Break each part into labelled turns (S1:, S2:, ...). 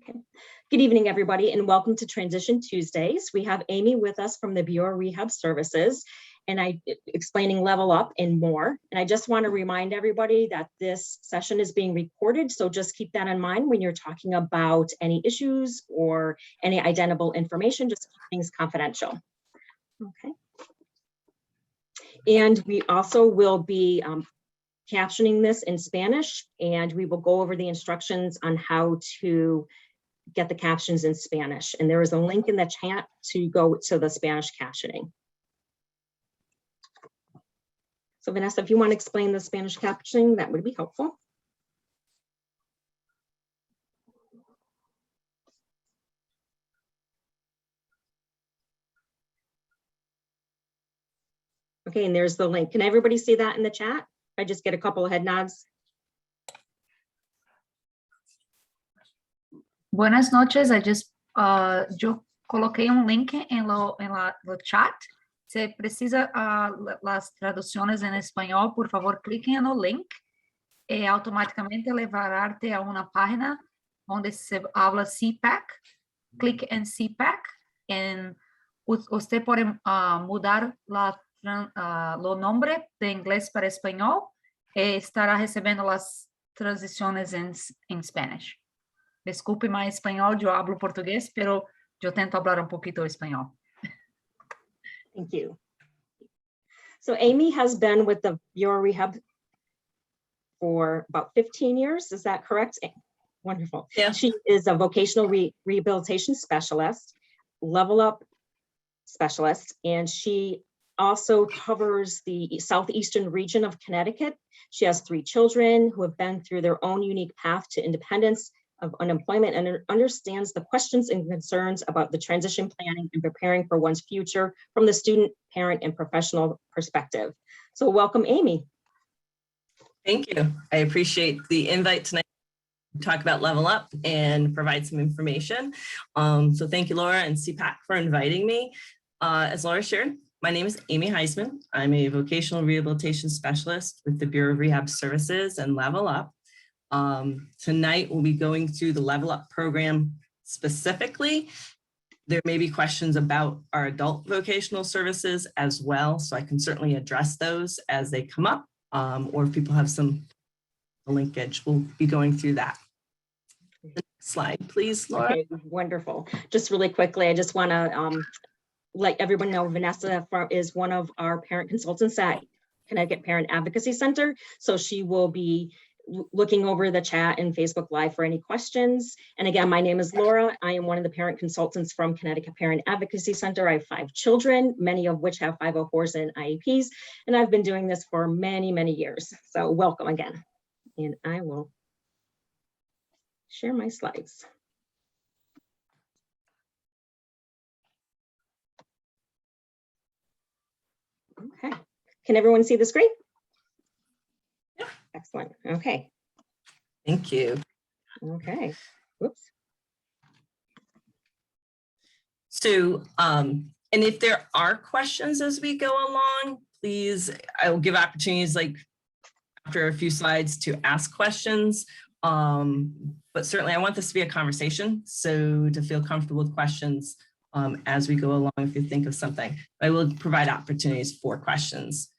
S1: Okay. Good evening, everybody, and welcome to Transition Tuesdays. We have Amy with us from the Bureau of Rehab Services, and explaining Level Up and more. And I just want to remind everybody that this session is being recorded, so just keep that in mind when you're talking about any issues or any identifiable information. Just keep things confidential. Okay. And we also will be captioning this in Spanish, and we will go over the instructions on how to get the captions in Spanish. And there is a link in the chat to go to the Spanish captioning. So Vanessa, if you want to explain the Spanish captioning, that would be helpful. Okay, and there's the link. Can everybody see that in the chat? I just get a couple of head nods.
S2: Buenas noches, yo coloqué un link en lo chat. Se precisa las traducciones en español, por favor, clique en el link y automáticamente levará-te a una página donde se habla CPAC. Clique en CPAC y usted puede mudar lo nombre de inglés para español y estará recibiendo las transiciones en Spanish. Desculpe mi español, yo hablo portugués, pero yo tento hablar un poquito español.
S1: Thank you. So Amy has been with the Bureau of Rehab for about 15 years. Is that correct? Wonderful.
S3: Yeah.
S1: She is a vocational rehabilitation specialist, Level Up specialist, and she also covers the southeastern region of Connecticut. She has 3 children who have been through their own unique path to independence of unemployment and understands the questions and concerns about the transition planning and preparing for one's future from the student, parent, and professional perspective. So welcome, Amy.
S3: Thank you. I appreciate the invite tonight to talk about Level Up and provide some information. So thank you, Laura and CPAC, for inviting me. As Laura shared, my name is Amy Huysman. I'm a vocational rehabilitation specialist with the Bureau of Rehab Services and Level Up. Tonight we'll be going through the Level Up program specifically. There may be questions about our adult vocational services as well, so I can certainly address those as they come up, or if people have some linkage, we'll be going through that. The next slide, please, Laura.
S1: Okay, wonderful. Just really quickly, I just want to let everyone know Vanessa is one of our parent consultants at Connecticut Parent Advocacy Center, so she will be looking over the chat and Facebook Live for any questions. And again, my name is Laura. I am one of the parent consultants from Connecticut Parent Advocacy Center. I have 5 children, many of which have 504s and IEPs, and I've been doing this for many, many years. So welcome again. And I will share my slides. Okay, can everyone see the screen? Excellent. Okay.
S3: Thank you.
S1: Okay. Whoops.
S3: So, and if there are questions as we go along, please, I will give opportunities like after a few slides to ask questions. But certainly I want this to be a conversation, so to feel comfortable with questions as we go along if you think of something. I will provide opportunities for questions.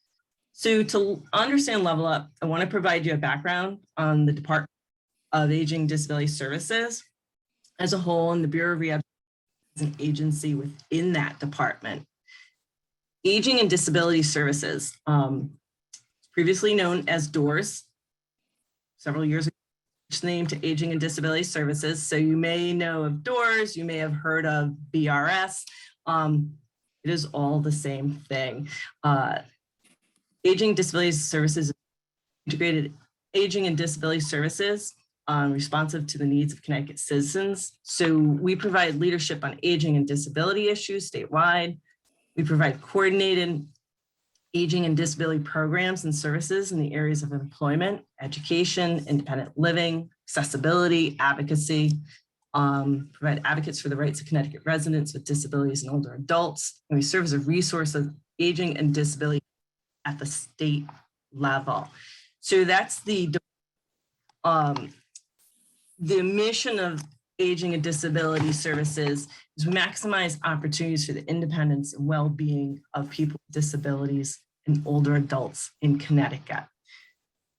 S3: So to understand Level Up, I want to provide you a background on the Department of Aging and Disability Services as a whole, and the Bureau of Rehab is an agency within that department. Aging and Disability Services, previously known as DOORS, several years ago, changed the name to Aging and Disability Services. So you may know of DOORS, you may have heard of BRS. It is all the same thing. Aging and Disability Services, integrated aging and disability services responsive to the needs of Connecticut citizens. So we provide leadership on aging and disability issues statewide. We provide coordinated aging and disability programs and services in the areas of employment, education, independent living, accessibility, advocacy, provide advocates for the rights of Connecticut residents with disabilities and older adults. And we serve as a resource of aging and disability at the state level. So that's the mission of aging and disability services is we maximize opportunities for the independence and well-being of people with disabilities and older adults in Connecticut.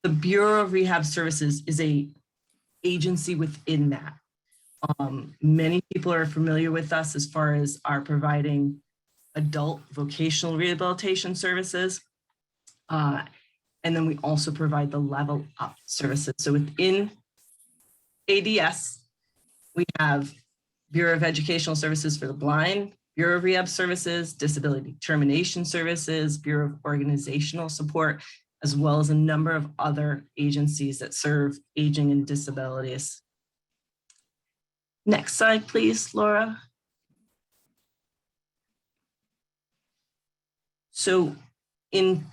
S3: The Bureau of Rehab Services is an agency within that. Many people are familiar with us as far as our providing adult vocational rehabilitation services. And then we also provide the level up services. So within ADS, we have Bureau of Educational Services for the Blind, Bureau of Rehab Services, Disability Determination Services, Bureau of Organizational Support, as well as a number of other agencies that serve aging and disabilities. Next slide, please, Laura. So in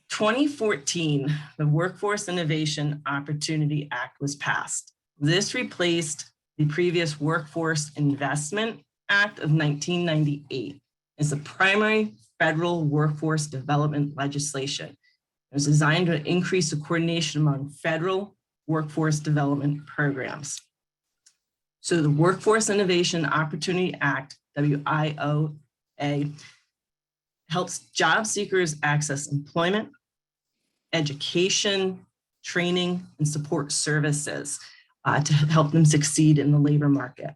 S3: 2014, the Workforce Innovation Opportunity Act was passed. This replaced the previous Workforce Investment Act of 1998 as the primary federal workforce development legislation. It was designed to increase the coordination among federal workforce development programs. So the Workforce Innovation Opportunity Act, WIOA, helps job seekers access employment, education, training, and support services to help them succeed in the labor market.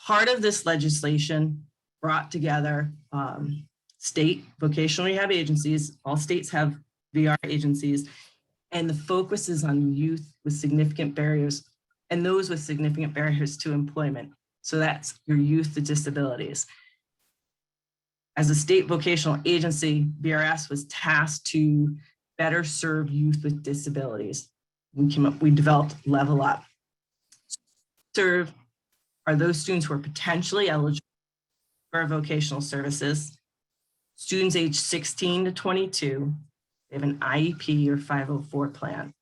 S3: Part of this legislation brought together state vocational rehab agencies. All states have VR agencies, and the focus is on youth with significant barriers and those with significant barriers to employment. So that's your youth with disabilities. As a state vocational agency, BRS was tasked to better serve youth with disabilities. We developed Level Up. Serve are those students who are potentially eligible for vocational services, students aged 16 to 22, they have an IEP or 504 plan.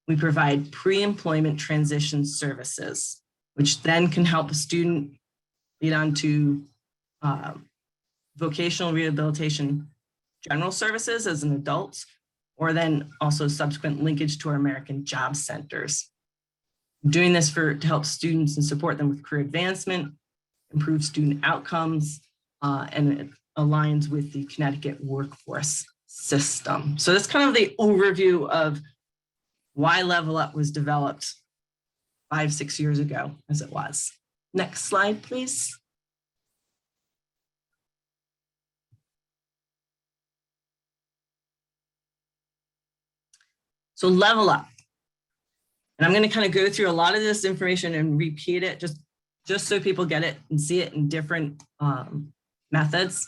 S3: We provide pre-employment transition services, which then can help a student lead on to vocational rehabilitation general services as an adult, or then also subsequent linkage to our American Job Centers. Doing this to help students and support them with career advancement, improve student outcomes, and it aligns with the Connecticut workforce system. So that's kind of the overview of why Level Up was developed 5-6 years ago as it was. Next slide, please. So Level Up. And I'm going to kind of go through a lot of this information and repeat it just so people get it and see it in different methods.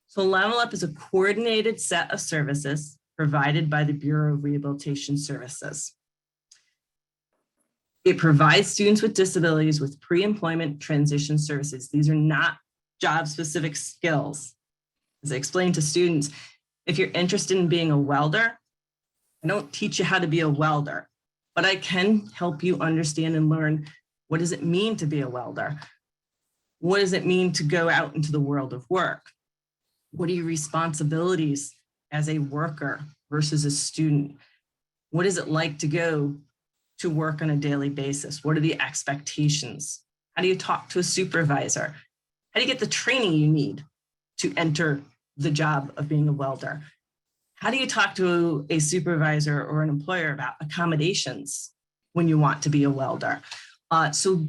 S3: So Level Up is a coordinated set of services provided by the Bureau of Rehabilitation Services. It provides students with disabilities with pre-employment transition services. These are not job-specific skills. As I explained to students, if you're interested in being a welder, I don't teach you how to be a welder, but I can help you understand and learn, what does it mean to be a welder? What does it mean to go out into the world of work? What are your responsibilities as a worker versus a student? What is it like to go to work on a daily basis? What are the expectations? How do you talk to a supervisor? How do you get the training you need to enter the job of being a welder? How do you talk to a supervisor or an employer about accommodations when you want to be a welder? So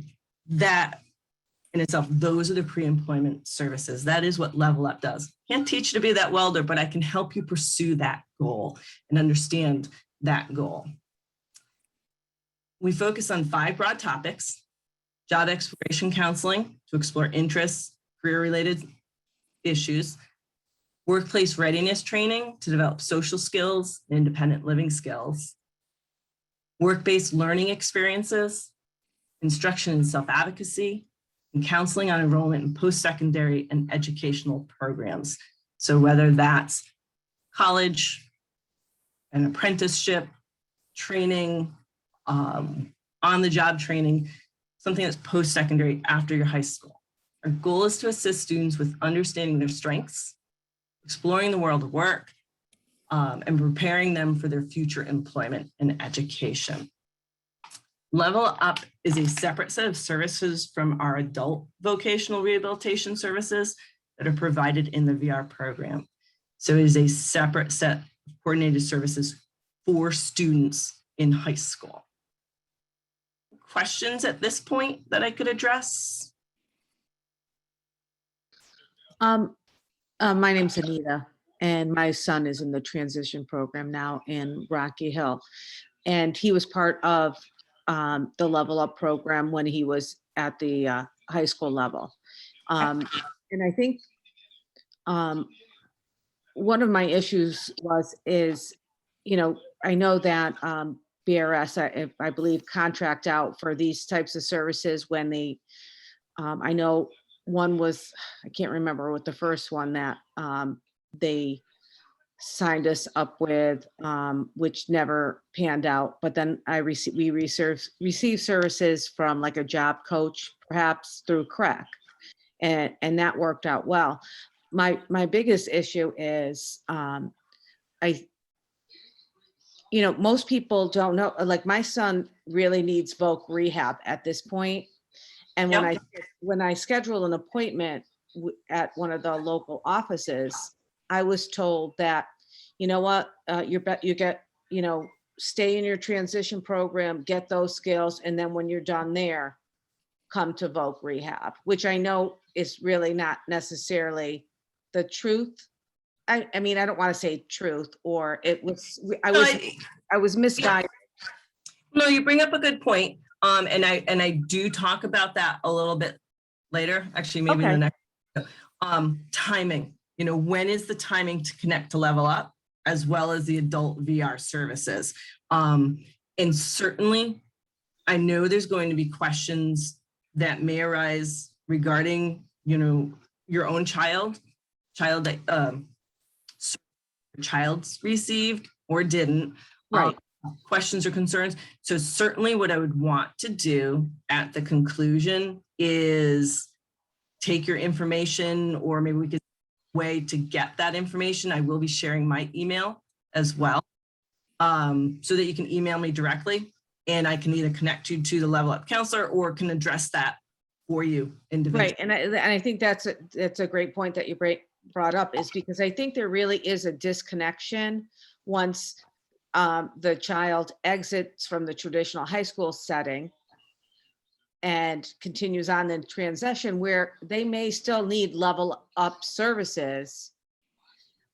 S3: that in itself, those are the pre-employment services. That is what Level Up does. Can't teach you to be that welder, but I can help you pursue that goal and understand that goal. We focus on 5 broad topics: job exploration counseling to explore interests, career-related issues; workplace readiness training to develop social skills and independent living skills; work-based learning experiences; instruction in self-advocacy; and counseling on enrollment in post-secondary and educational programs. So whether that's college, an apprenticeship, training, on-the-job training, something that's post-secondary after your high school. Our goal is to assist students with understanding their strengths, exploring the world of work, and preparing them for their future employment and education. Level Up is a separate set of services from our adult vocational rehabilitation services that are provided in the VR program. So it is a separate set of coordinated services for students in high school. Questions at this point that I could address?
S4: My name's Anita, and my son is in the transition program now in Rocky Hill. And he was part of the Level Up program when he was at the high school level. And I think one of my issues is, you know, I know that BRS, I believe, contract out for these types of services when they, I know one was, I can't remember what the first one that they signed us up with, which never panned out. But then we received services from like a job coach, perhaps through CREC, and that worked out well. My biggest issue is most people don't know, like my son really needs voc rehab at this point. And when I scheduled an appointment at one of the local offices, I was told that, you know what, you get, stay in your transition program, get those skills. And then when you're done there, come to voc rehab, which I know is really not necessarily the truth. I mean, I don't want to say truth, or I was misguided.
S3: No, you bring up a good point. And I do talk about that a little bit later, actually, maybe in the next, timing, when is the timing to connect to Level Up, as well as the adult VR services. And certainly I know there's going to be questions that may arise regarding, your own child that child's received or didn't.
S4: Right.
S3: Questions or concerns. So certainly what I would want to do at the conclusion is take your information, or maybe we could way to get that information. I will be sharing my email as well, so that you can email me directly, and I can either connect you to the Level Up counselor or can address that for you individually.
S4: Right, and I think that's a great point that you brought up, is because I think there really is a disconnection once the child exits from the traditional high school setting and continues on in transition, where they may still need Level Up services.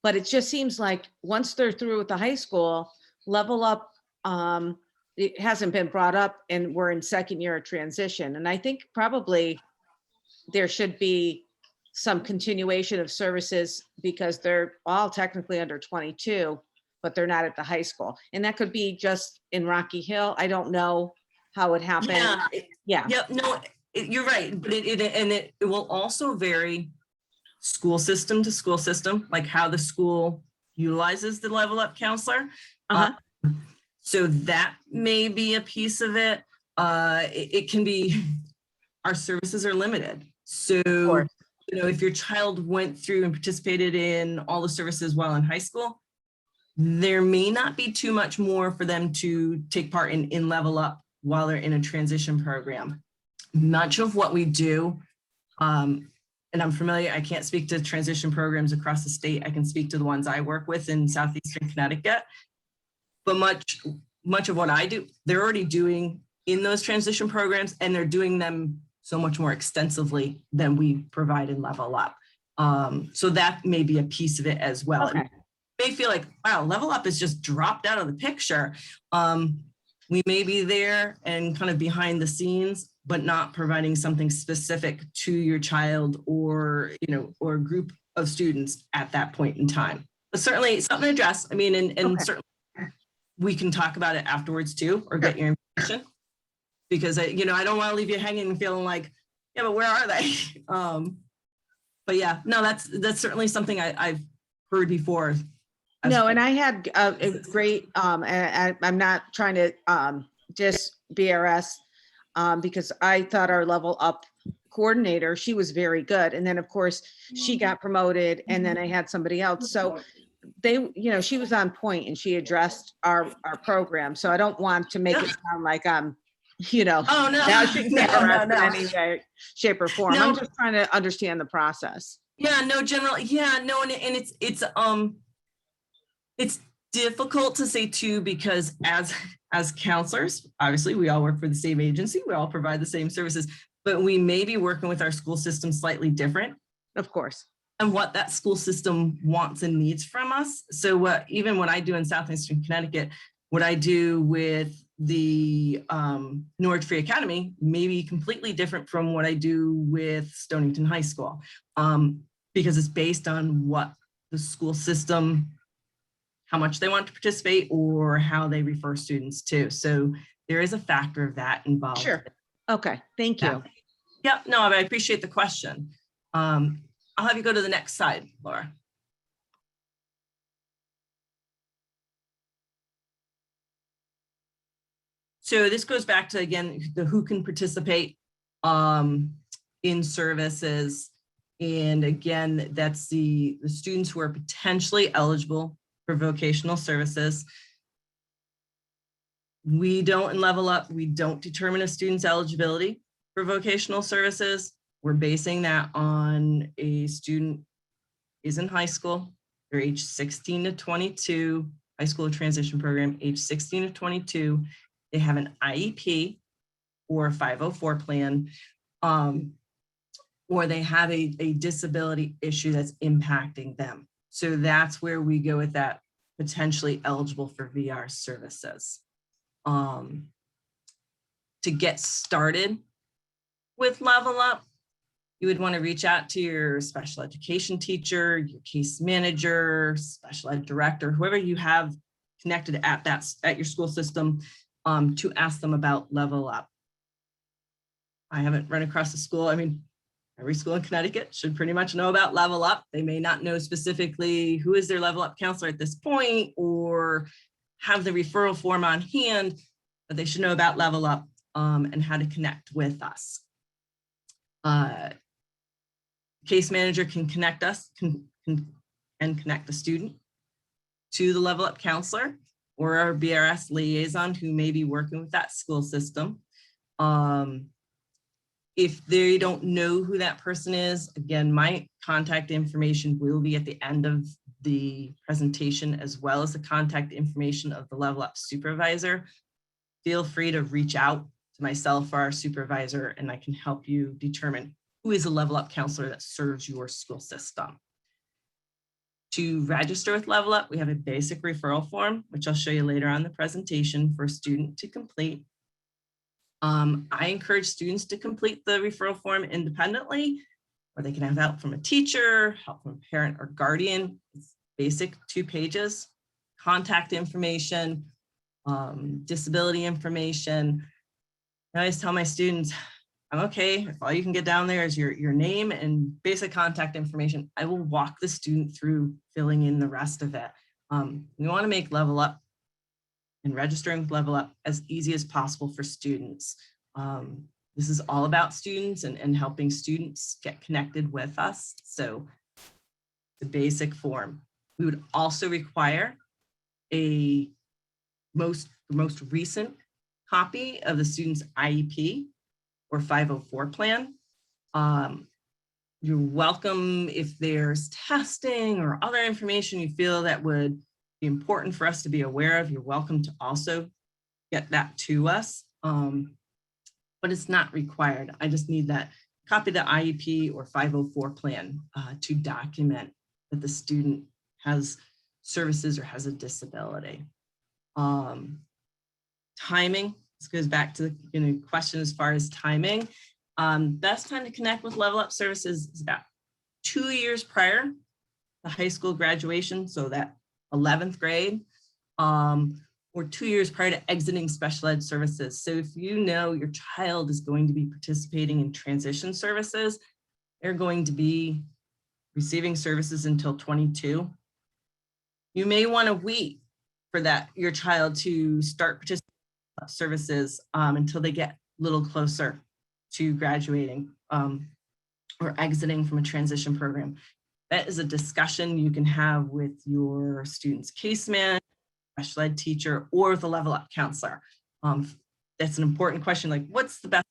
S4: But it just seems like once they're through with the high school, Level Up, it hasn't been brought up, and we're in second year of transition. And I think probably there should be some continuation of services, because they're all technically under 22, but they're not at the high school. And that could be just in Rocky Hill. I don't know how it happened. Yeah.
S3: Yep. No, you're right. But it will also vary school system to school system, like how the school utilizes the Level Up counselor. So that may be a piece of it. It can be, our services are limited. So, if your child went through and participated in all the services while in high school, there may not be too much more for them to take part in Level Up while they're in a transition program. Much of what we do, and I'm familiar, I can't speak to transition programs across the state. I can speak to the ones I work with in Southeastern Connecticut. But much of what I do, they're already doing in those transition programs, and they're doing them so much more extensively than we provide in Level Up. So that may be a piece of it as well.
S4: Okay.
S3: It may feel like, wow, Level Up is just dropped out of the picture. We may be there and kind of behind the scenes, but not providing something specific to your child or, or a group of students at that point in time. But certainly something to address. I mean, and certainly we can talk about it afterwards too, or get your information, because I don't want to leave you hanging and feeling like, yeah, but where are they? But yeah, no, that's certainly something I've heard before.
S4: No, and I had a great, I'm not trying to just BRS, because I thought our Level Up coordinator, she was very good. And then of course she got promoted, and then I had somebody else. So they, she was on point, and she addressed our program. So I don't want to make it sound like I'm you know,
S3: Oh, no.
S4: bashing
S3: No,
S4: BRS in
S3: no.
S4: any way, shape or form.
S3: No.
S4: I'm just trying to understand the process.
S3: Yeah, no, generally, yeah, no, and it's difficult to say too, because as counselors, obviously we all work for the same agency, we all provide the same services, but we may be working with our school system slightly different
S4: Of course.
S3: and what that school system wants and needs from us. So even what I do in Southeastern Connecticut, what I do with the Norwich Free Academy may be completely different from what I do with Stonington High School, because it's based on what the school system, how much they want to participate or how they refer students to. So there is a factor of that involved.
S4: Sure. Okay. Thank you.
S3: Yep. No, I appreciate the question. I'll have you go to the next slide, Laura. So this goes back to, again, the who can participate in services. And again, that's the students who are potentially eligible for vocational services. We don't, in Level Up, we don't determine a student's eligibility for vocational services. We're basing that on a student is in high school, they're age 16 to 22, high school transition program, age 16 to 22. They have an IEP or a 504 plan, or they have a disability issue that's impacting them. So that's where we go with that, potentially eligible for VR services. To get started with Level Up, you would want to reach out to your special education teacher, your case manager, special ed director, whoever you have connected at your school system, to ask them about Level Up. I haven't run across a school. I mean, every school in Connecticut should pretty much know about Level Up. They may not know specifically who is their Level Up counselor at this point or have the referral form on hand, but they should know about Level Up and how to connect with us. Case manager can connect us and connect the student to the Level Up counselor or our BRS liaison who may be working with that school system. If they don't know who that person is, again, my contact information will be at the end of the presentation, as well as the contact information of the Level Up supervisor. Feel free to reach out to myself or our supervisor, and I can help you determine who is a Level Up counselor that serves your school system. To register with Level Up, we have a basic referral form, which I'll show you later on the presentation for a student to complete. I encourage students to complete the referral form independently, or they can have help from a teacher, help from a parent or guardian. It's basic 2 pages, contact information, disability information. I always tell my students, I'm okay if all you can get down there is your name and basic contact information. I will walk the student through filling in the rest of it. We want to make Level Up and registering with Level Up as easy as possible for students. This is all about students and helping students get connected with us. So the basic form. We would also require a most recent copy of the student's IEP or 504 plan. You're welcome if there's testing or other information you feel that would be important for us to be aware of. You're welcome to also get that to us, but it's not required. I just need that copy of the IEP or 504 plan to document that the student has services or has a disability. Timing, this goes back to the question as far as timing. Best time to connect with Level Up services is about 2 years prior to high school graduation, so that 11th grade, or 2 years prior to exiting special ed services. So if you know your child is going to be participating in transition services, they're going to be receiving services until 22. You may want to wait for that, your child to start participating in services until they get a little closer to graduating or exiting from a transition program. That is a discussion you can have with your student's case manager, special ed teacher, or the Level Up counselor. that's an important question. Like, what's the best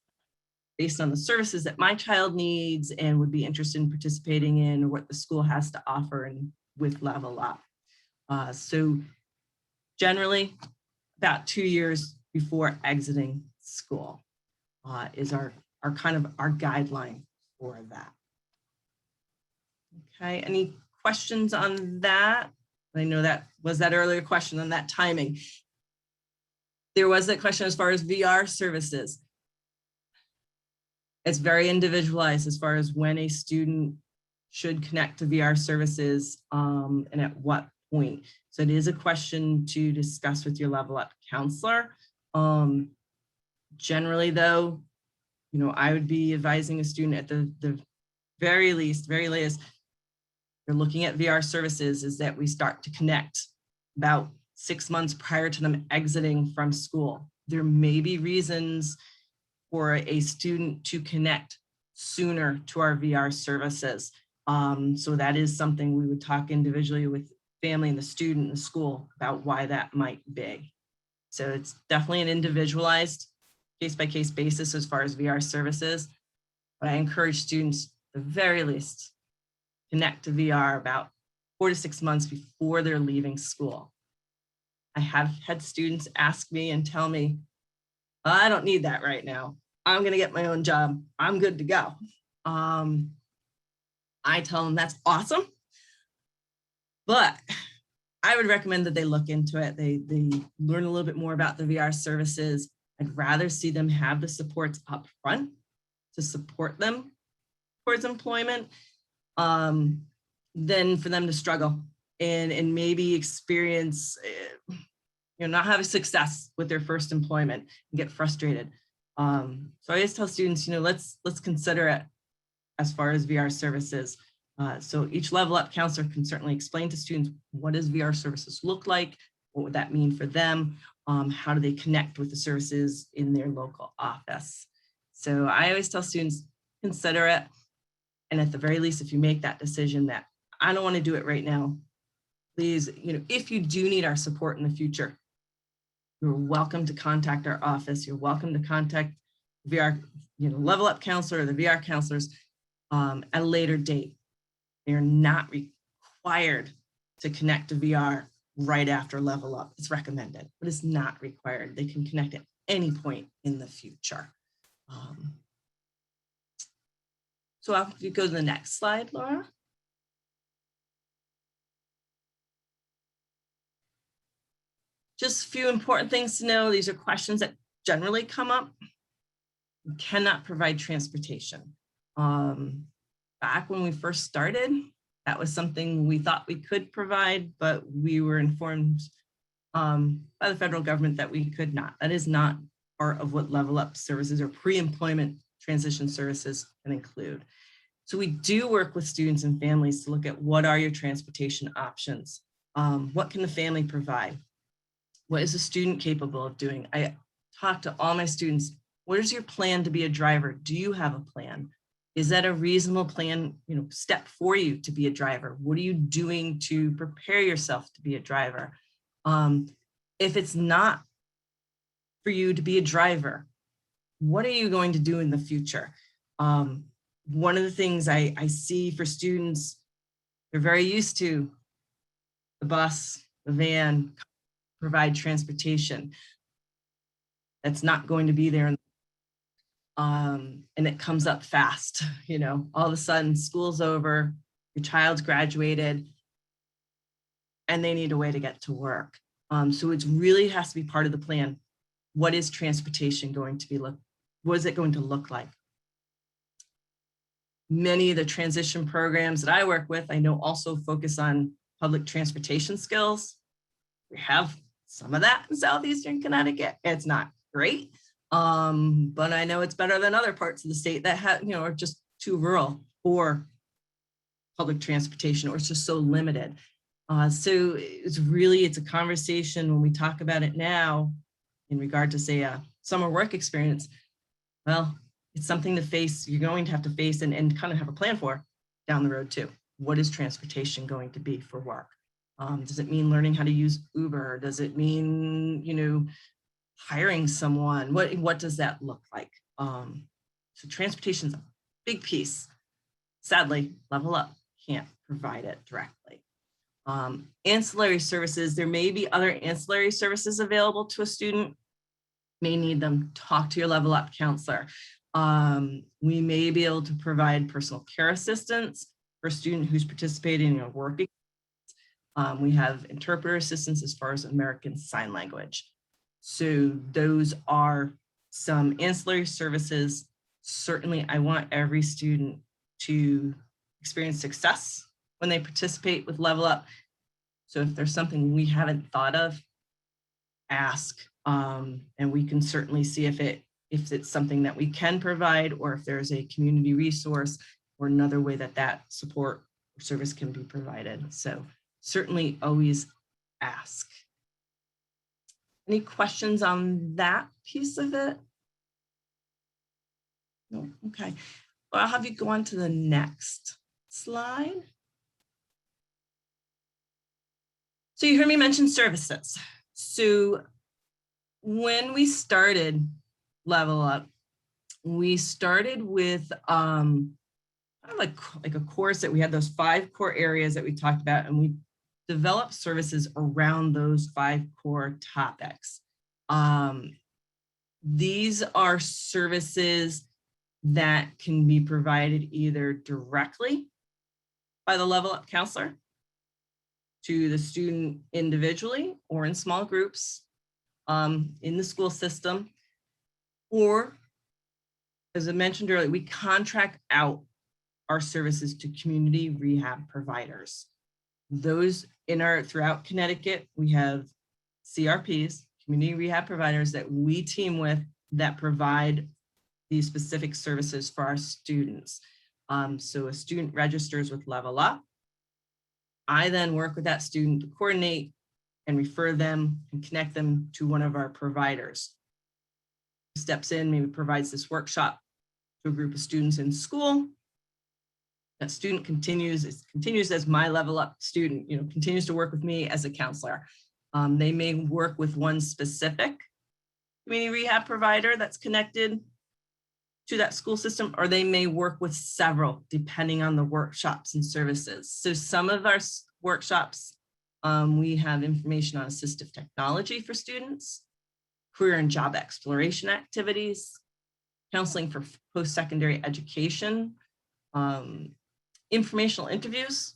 S3: based on the services that my child needs and would be interested in participating in, or what the school has to offer and with Level Up. So generally about 2 years before exiting school is our kind of our guideline for that. Okay, any questions on that? I know that was that earlier question on that timing. There was that question as far as VR services. It's very individualized as far as when a student should connect to VR services and at what point. So it is a question to discuss with your Level Up counselor. Generally though, you know, I would be advising a student at the very latest, they're looking at VR services is that we start to connect about 6 months prior to them exiting from school. There may be reasons for a student to connect sooner to our VR services. So that is something we would talk individually with family and the student and the school about why that might be. So it's definitely an individualized case-by-case basis as far as VR services. But I encourage students, at the very least, connect to VR about 4 to 6 months before they're leaving school. I have had students ask me and tell me, I don't need that right now. I'm going to get my own job. I'm good to go. I tell them that's awesome, but I would recommend that they look into it. They learn a little bit more about the VR services. I'd rather see them have the supports up front to support them towards employment than for them to struggle and maybe experience, not have success with their first employment and get frustrated. So I always tell students, let's consider it as far as VR services. So each Level Up counselor can certainly explain to students, what does VR services look like? What would that mean for them? How do they connect with the services in their local office? So I always tell students, consider it. And at the very least, if you make that decision that I don't want to do it right now, please, if you do need our support in the future, you're welcome to contact our office. You're welcome to contact VR, Level Up counselor or the VR counselors at a later date. They're not required to connect to VR right after Level Up. It's recommended, but it's not required. They can connect at any point in the future. So if you go to the next slide, Laura. Just a few important things to know. These are questions that generally come up. You cannot provide transportation. Back when we first started, that was something we thought we could provide, but we were informed by the federal government that we could not. That is not part of what Level Up services or pre-employment transition services can include. So we do work with students and families to look at what are your transportation options? What can the family provide? What is the student capable of doing? I talk to all my students, what is your plan to be a driver? Do you have a plan? Is that a reasonable plan, step for you to be a driver? What are you doing to prepare yourself to be a driver? If it's not for you to be a driver, what are you going to do in the future? One of the things I see for students, they're very used to the bus, the van, provide transportation. That's not going to be there. And it comes up fast, all of a sudden school's over, your child's graduated, and they need a way to get to work. So it really has to be part of the plan. What is transportation going to be what is it going to look like? Many of the transition programs that I work with, I know also focus on public transportation skills. We have some of that in Southeastern Connecticut. It's not great, but I know it's better than other parts of the state that have, are just too rural for public transportation, or it's just so limited. So it's a conversation when we talk about it now in regard to, say, a summer work experience. Well, it's something to face, you're going to have to face and kind of have a plan for down the road too. What is transportation going to be for work? Does it mean learning how to use Uber? Does it mean, hiring someone, what does that look like? So transportation's a big piece. Sadly, Level Up can't provide it directly. Ancillary services, there may be other ancillary services available to a student. May need them, talk to your Level Up counselor. We may be able to provide personal care assistance for a student who's participating in a work. We have interpreter assistance as far as American Sign Language. So those are some ancillary services. Certainly, I want every student to experience success when they participate with Level Up. So if there's something we haven't thought of, ask, and we can certainly see if it's something that we can provide, or if there's a community resource or another way that support or service can be provided. So certainly always ask. Any questions on that piece of it? No, okay. Well, I'll have you go on to the next slide. So you heard me mention services. So when we started Level Up, we started with like a course that we had those 5 core areas that we talked about, and we developed services around those 5 core topics. These are services that can be provided either directly by the Level Up counselor to the student individually or in small groups in the school system, or as I mentioned earlier, we contract out our services to community rehab providers. Those throughout Connecticut, we have CRPs, community rehab providers, that we team with that provide these specific services for our students. So a student registers with Level Up. I then work with that student to coordinate and refer them and connect them to one of our providers. Steps in, maybe provides this workshop to a group of students in school. That student continues as my Level Up student, continues to work with me as a counselor. They may work with one specific community rehab provider that's connected to that school system, or they may work with several depending on the workshops and services. So some of our workshops, we have information on assistive technology for students, career and job exploration activities, counseling for post-secondary education, informational interviews,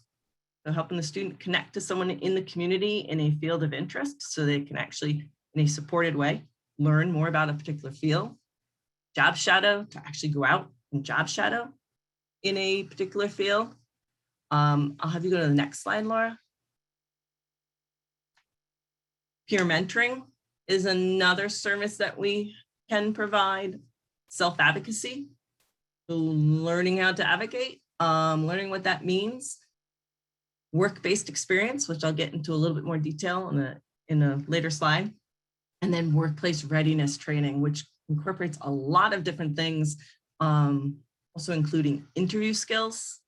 S3: so helping the student connect to someone in the community in a field of interest so they can actually, in a supported way, learn more about a particular field. Job shadow, to actually go out and job shadow in a particular field. I'll have you go to the next slide, Laura. Peer mentoring is another service that we can provide. Self-advocacy, so learning how to advocate, learning what that means. Work-based experience, which I'll get into a little bit more detail in a later slide. And then workplace readiness training, which incorporates a lot of different things, also including interview skills,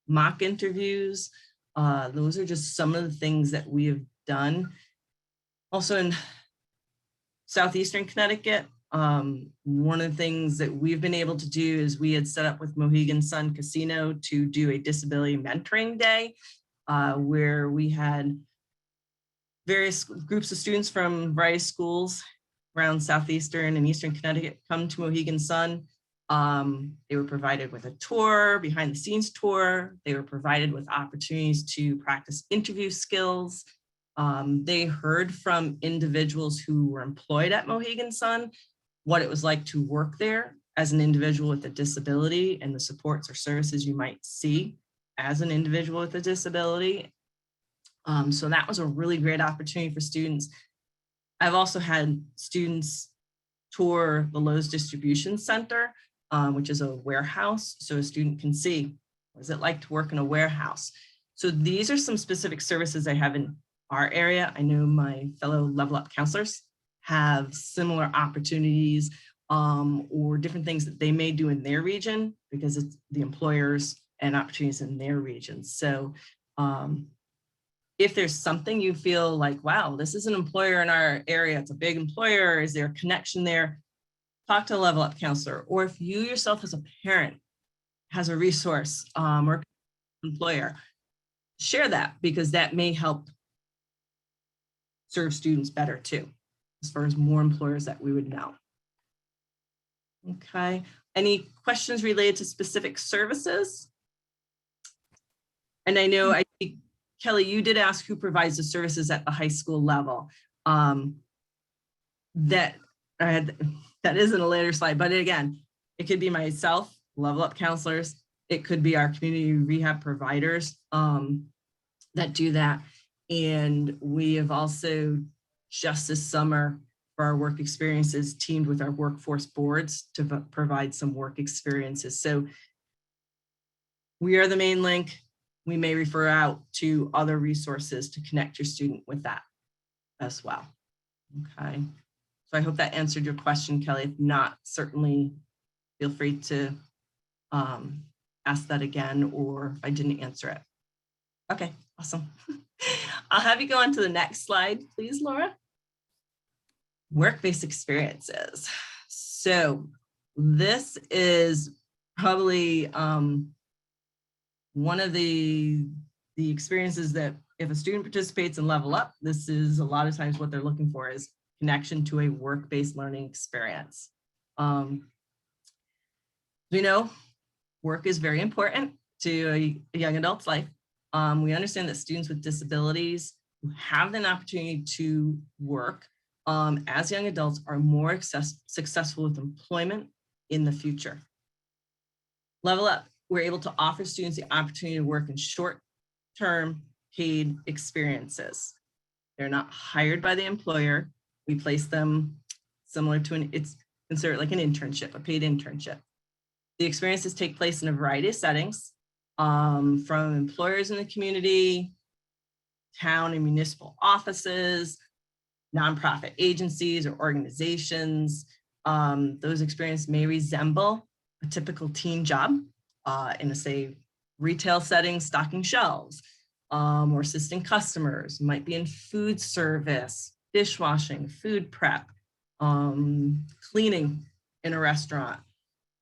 S3: mock interviews. Those are just some of the things that we have done. Also in Southeastern Connecticut, one of the things that we've been able to do is we had set up with Mohegan Sun Casino to do a disability mentoring day, where we had various groups of students from various schools around Southeastern and Eastern Connecticut come to Mohegan Sun. They were provided with a tour, behind the scenes tour. They were provided with opportunities to practice interview skills. They heard from individuals who were employed at Mohegan Sun what it was like to work there as an individual with a disability and the supports or services you might see as an individual with a disability. So that was a really great opportunity for students. I've also had students tour the Lowe's Distribution Center, which is a warehouse, so a student can see what is it like to work in a warehouse. So these are some specific services I have in our area. I know my fellow Level Up counselors have similar opportunities or different things that they may do in their region because it's the employers and opportunities in their region. So if there's something you feel like, wow, this is an employer in our area, it's a big employer, is there a connection there? Talk to a level up counselor. Or if you yourself as a parent has a resource or employer, share that, because that may help serve students better too, as far as more employers that we would know. Okay, any questions related to specific services? And I know, I think, Kelly, you did ask who provides the services at the high school level. That isn't a later slide, but again, it could be myself, level up counselors. It could be our community rehab providers that do that. And we have also just this summer for our work experiences teamed with our workforce boards to provide some work experiences. So we are the main link. We may refer out to other resources to connect your student with that as well. Okay. So I hope that answered your question, Kelly. If not, certainly feel free to ask that again, or if I didn't answer it. Okay, awesome. I'll have you go on to the next slide, please, Laura. Work-based experiences. So this is probably one of the experiences that if a student participates in Level Up, this is a lot of times what they're looking for, is connection to a work-based learning experience. We know work is very important to a young adult's life. We understand that students with disabilities who have an opportunity to work as young adults are more successful with employment in the future. Level Up, we're able to offer students the opportunity to work in short-term paid experiences. They're not hired by the employer. We place them similar to it's considered like an internship, a paid internship. The experiences take place in a variety of settings, from employers in the community, town and municipal offices, nonprofit agencies or organizations. Those experiences may resemble a typical teen job in a, say, retail setting, stocking shelves, or assisting customers. It might be in food service, dishwashing, food prep, cleaning in a restaurant,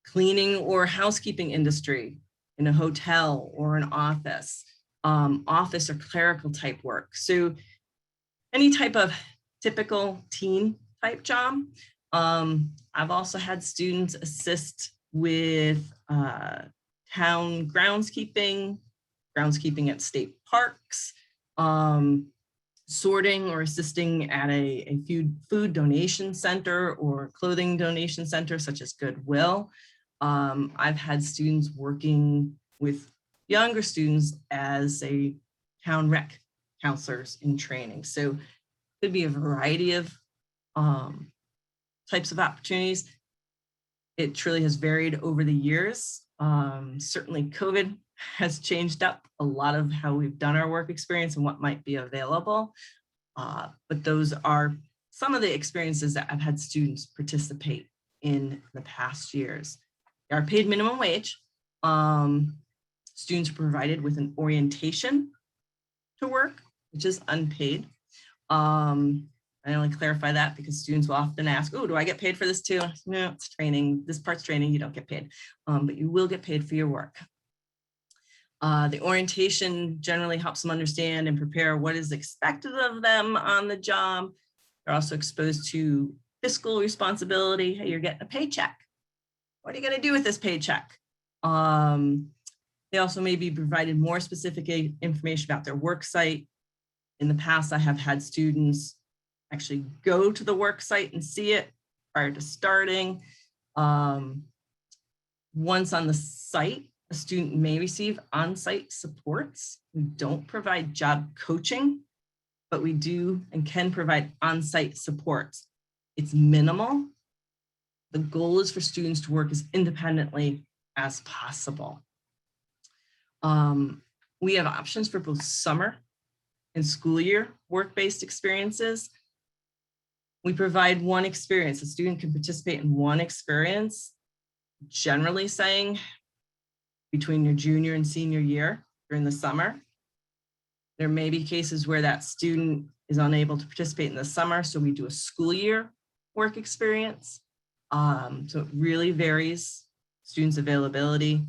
S3: cleaning or housekeeping industry in a hotel or an office, office or clerical type work. So any type of typical teen type job. I've also had students assist with town groundskeeping at state parks, sorting or assisting at a food donation center or clothing donation center, such as Goodwill. I've had students working with younger students as a town rec counselors in training. So it could be a variety of types of opportunities. It truly has varied over the years. Certainly COVID has changed up a lot of how we've done our work experience and what might be available. But those are some of the experiences that I've had students participate in the past years. They are paid minimum wage. Students are provided with an orientation to work, which is unpaid. I only clarify that because students will often ask, oh, do I get paid for this too? No, it's training. This part's training, you don't get paid, but you will get paid for your work. The orientation generally helps them understand and prepare what is expected of them on the job. They're also exposed to fiscal responsibility. Hey, you're getting a paycheck. What are you going to do with this paycheck? They also may be provided more specific information about their work site. In the past, I have had students actually go to the work site and see it prior to starting. Once on the site, a student may receive on-site supports. We don't provide job coaching, but we do and can provide on-site supports. It's minimal. The goal is for students to work as independently as possible. We have options for both summer and school year work-based experiences. We provide one experience. A student can participate in one experience, generally saying between your junior and senior year during the summer. There may be cases where that student is unable to participate in the summer, so we do a school year work experience. So it really varies, students' availability,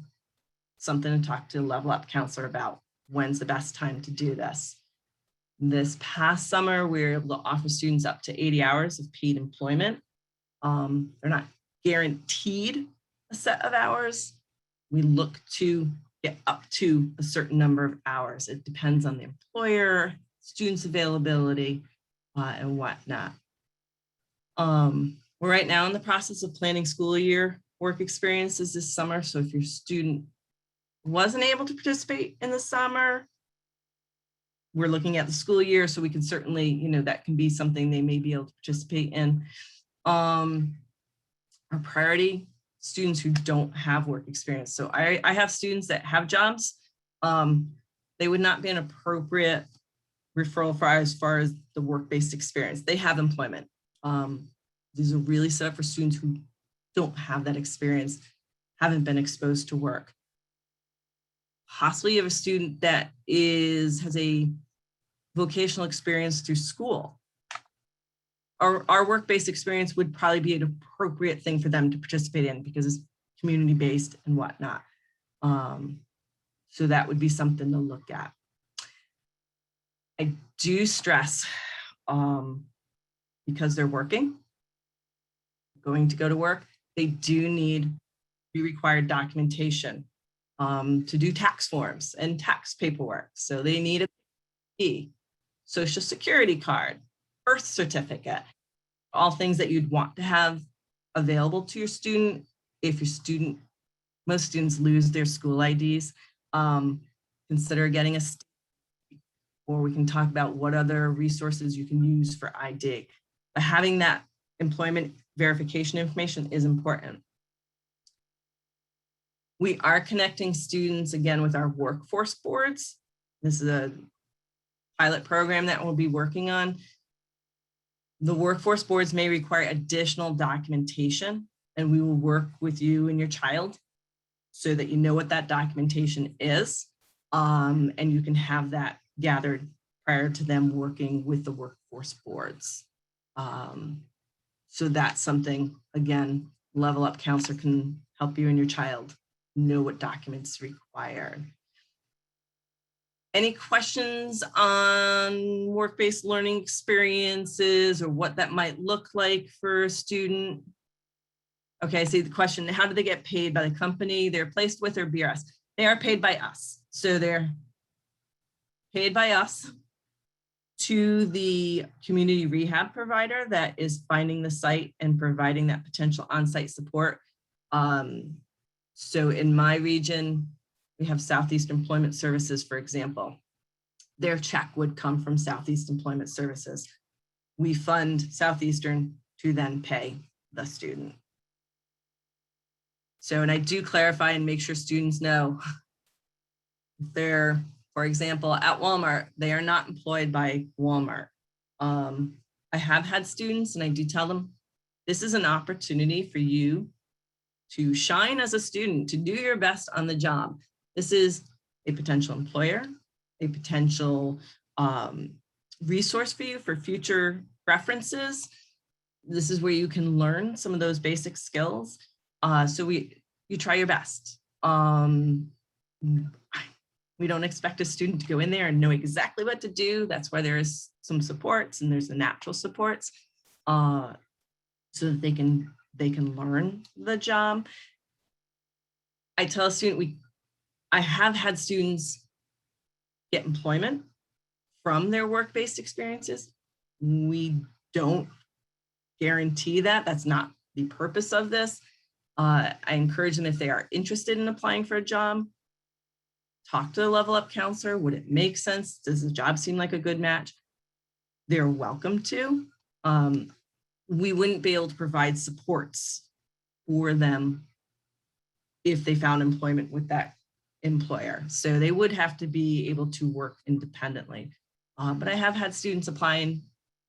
S3: something to talk to a level up counselor about. When's the best time to do this? This past summer, we were able to offer students up to 80 hours of paid employment. They're not guaranteed a set of hours. We look to get up to a certain number of hours. It depends on the employer, students' availability, and whatnot. We're right now in the process of planning school year work experiences this summer. So if your student wasn't able to participate in the summer, we're looking at the school year, so we can certainly, you know, that can be something they may be able to participate in. Our priority, students who don't have work experience. So I have students that have jobs. They would not be an appropriate referral for as far as the work-based experience. They have employment. These are really set up for students who don't have that experience, haven't been exposed to work. Possibly you have a student that has a vocational experience through school. Our work-based experience would probably be an appropriate thing for them to participate in because it's community-based and whatnot. So that would be something to look at. I do stress, because they're working, going to go to work, they do need required documentation to do tax forms and tax paperwork. So they need a P, social security card, birth certificate, all things that you'd want to have available to your student. If your student, most students lose their school IDs, consider getting a stamp, or we can talk about what other resources you can use for ID. But having that employment verification information is important. We are connecting students again with our workforce boards. This is a pilot program that we'll be working on. The workforce boards may require additional documentation, and we will work with you and your child so that you know what that documentation is, and you can have that gathered prior to them working with the workforce boards. So that's something, again, level up counselor can help you and your child know what documents required. Any questions on work-based learning experiences or what that might look like for a student? Okay, I see the question, how do they get paid by the company they're placed with or BRS? They are paid by us. So they're paid by us to the community rehab provider that is finding the site and providing that potential on-site support. So in my region, we have Southeast Employment Services, for example. Their check would come from Southeast Employment Services. We fund Southeastern to then pay the student. So, and I do clarify and make sure students know if they're, for example, at Walmart, they are not employed by Walmart. I have had students, and I do tell them, this is an opportunity for you to shine as a student, to do your best on the job. This is a potential employer, a potential resource for you for future references. This is where you can learn some of those basic skills. So you try your best. We don't expect a student to go in there and know exactly what to do. That's why there is some supports, and there's the natural supports so that they can learn the job. I tell a student, I have had students get employment from their work-based experiences. We don't guarantee that. That's not the purpose of this. I encourage them, if they are interested in applying for a job, talk to a level up counselor. Would it make sense? Does the job seem like a good match? They're welcome to. We wouldn't be able to provide supports for them if they found employment with that employer. So they would have to be able to work independently. But I have had students apply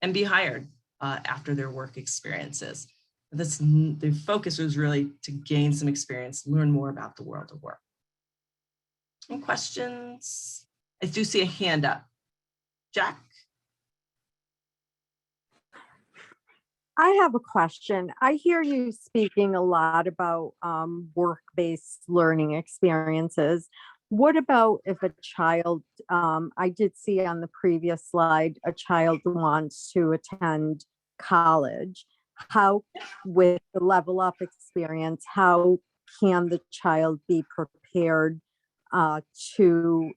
S3: and be hired after their work experiences. The focus was really to gain some experience, learn more about the world of work. Any questions? I do see a hand up. Jack?
S5: I have a question. I hear you speaking a lot about work-based learning experiences. What about if a child, I did see on the previous slide, a child wants to attend college. How, with the level up experience, how can the child be prepared to,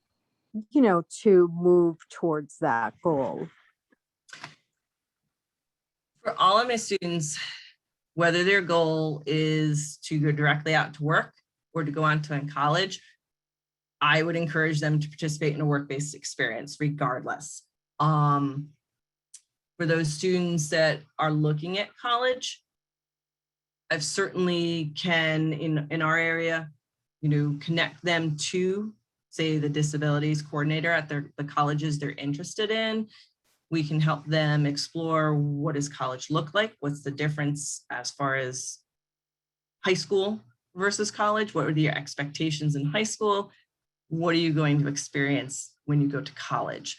S5: to move towards that goal?
S3: For all of my students, whether their goal is to go directly out to work or to go on to college, I would encourage them to participate in a work-based experience regardless. For those students that are looking at college, I've certainly can, in our area, connect them to, say, the disabilities coordinator at the colleges they're interested in. We can help them explore, what does college look like? What's the difference as far as high school versus college? What are your expectations in high school? What are you going to experience when you go to college?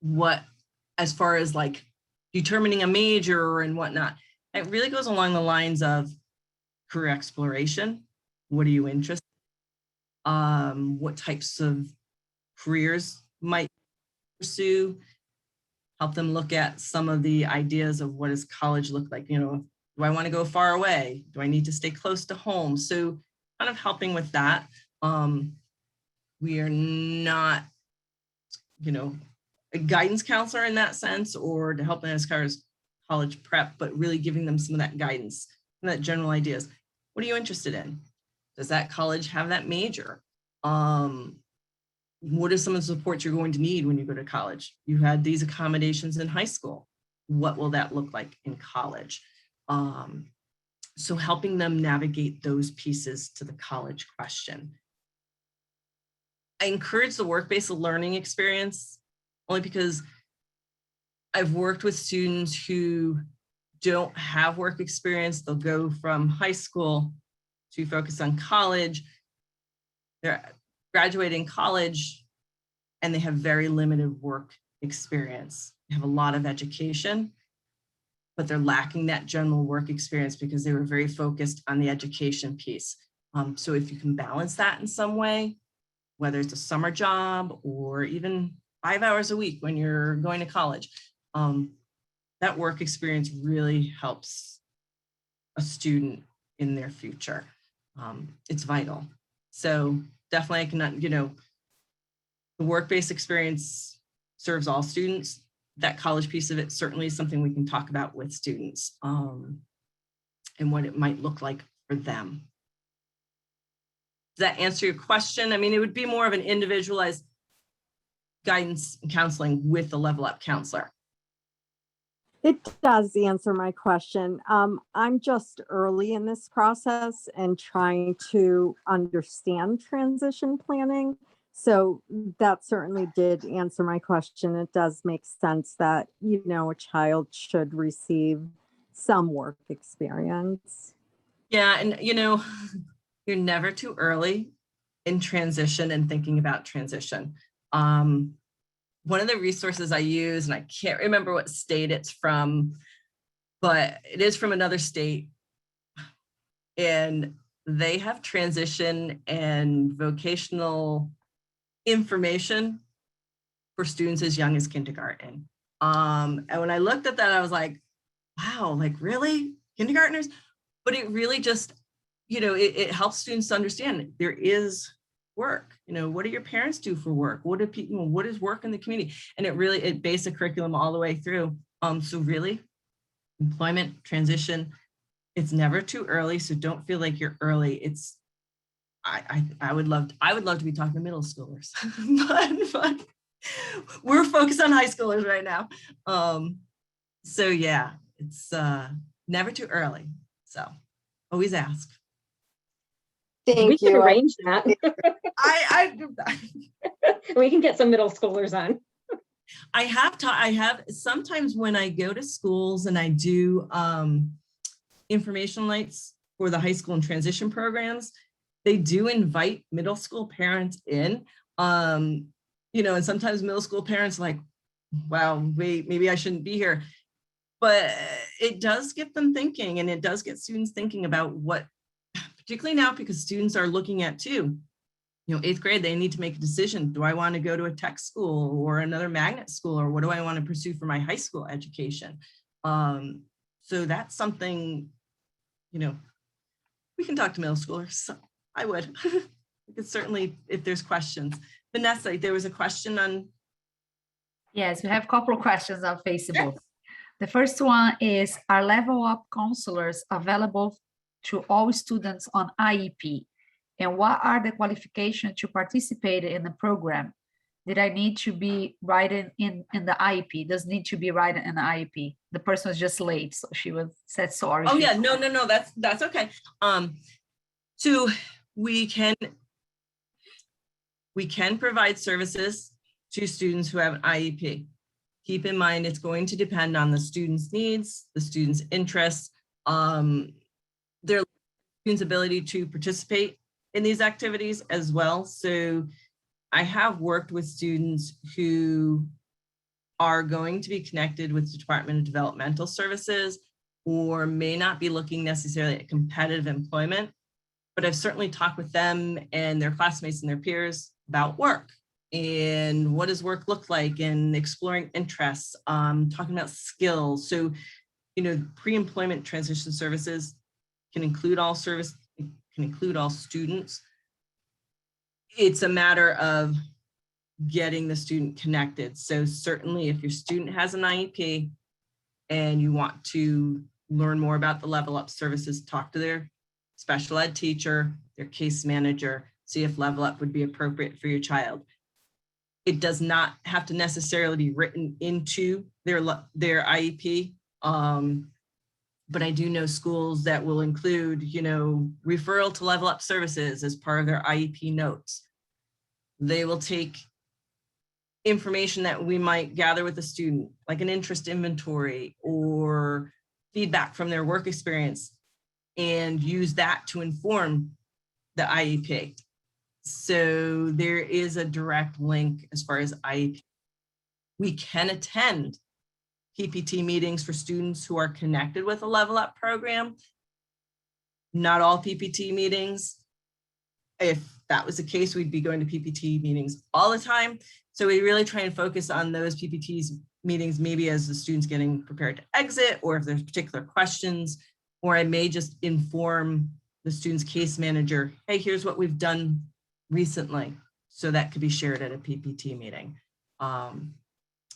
S3: What, as far as like determining a major and whatnot, it really goes along the lines of career exploration. What are you interested in? What types of careers might pursue? Help them look at some of the ideas of what does college look like? Do I want to go far away? Do I need to stay close to home? So kind of helping with that. We are not, a guidance counselor in that sense, or to help them as far as college prep, but really giving them some of that guidance and that general ideas. What are you interested in? Does that college have that major? What are some of the supports you're going to need when you go to college? You had these accommodations in high school. What will that look like in college? So helping them navigate those pieces to the college question. I encourage the work-based learning experience only because I've worked with students who don't have work experience. They'll go from high school to focus on college. They're graduating college and they have very limited work experience. They have a lot of education, but they're lacking that general work experience because they were very focused on the education piece. So if you can balance that in some way, whether it's a summer job or even 5 hours a week when you're going to college, that work experience really helps a student in their future. It's vital. So definitely I cannot, the work-based experience serves all students. That college piece of it certainly is something we can talk about with students and what it might look like for them. Does that answer your question? I mean, it would be more of an individualized guidance and counseling with the level up counselor.
S5: It does answer my question. I'm just early in this process and trying to understand transition planning. So that certainly did answer my question. It does make sense that, a child should receive some work experience.
S3: Yeah, and you're never too early in transition and thinking about transition. One of the resources I use, and I can't remember what state it's from, but it is from another state, and they have transition and vocational information for students as young as kindergarten. And when I looked at that, I was like, wow, like really? Kindergartners? But it really just, it helps students to understand there is work. What do your parents do for work? What do people, what is work in the community? And it based the curriculum all the way through. So really, employment, transition, it's never too early. So don't feel like you're early. It's, I would love to be talking to middle schoolers, but we're focused on high schoolers right now. So yeah, it's never too early. So always ask.
S1: We can arrange that. We can get some middle schoolers on.
S3: I have sometimes when I go to schools and I do information nights for the high school and transition programs, they do invite middle school parents in. and sometimes middle school parents are like, wow, wait, maybe I shouldn't be here. But it does get them thinking, and it does get students thinking about what, particularly now because students are looking at too, 8th grade, they need to make a decision. Do I want to go to a tech school or another magnet school, or what do I want to pursue for my high school education? So that's something, we can talk to middle schoolers. So I would. We could certainly, if there's questions. Vanessa, there was a question on.
S2: Yes, we have a couple of questions on Facebook. Yes. The first one is, are level up counselors available to all students on IEP? And what are the qualifications to participate in the program? Did I need to be writing in the IEP? Does need to be writing in the IEP? The person was just late, so she said sorry.
S3: Oh yeah, no, that's okay. So we can provide services to students who have an IEP. Keep in mind, it's going to depend on the student's needs, the student's interests, their student's ability to participate in these activities as well. So I have worked with students who are going to be connected with the Department of Developmental Services, or may not be looking necessarily at competitive employment, but I've certainly talked with them and their classmates and their peers about work and what does work look like, and exploring interests, talking about skills. So, pre-employment transition services can include all students. It's a matter of getting the student connected. So certainly if your student has an IEP and you want to learn more about the Level Up services, talk to their special ed teacher, their case manager, see if Level Up would be appropriate for your child. It does not have to necessarily be written into their IEP. But I do know schools that will include, referral to Level Up services as part of their IEP notes. They will take information that we might gather with the student, like an interest inventory or feedback from their work experience, and use that to inform the IEP. So there is a direct link as far as IEP. We can attend PPT meetings for students who are connected with a Level Up program. Not all PPT meetings. If that was the case, we'd be going to PPT meetings all the time. So we really try and focus on those PPT meetings, maybe as the student's getting prepared to exit, or if there's particular questions, or I may just inform the student's case manager, hey, here's what we've done recently. So that could be shared at a PPT meeting.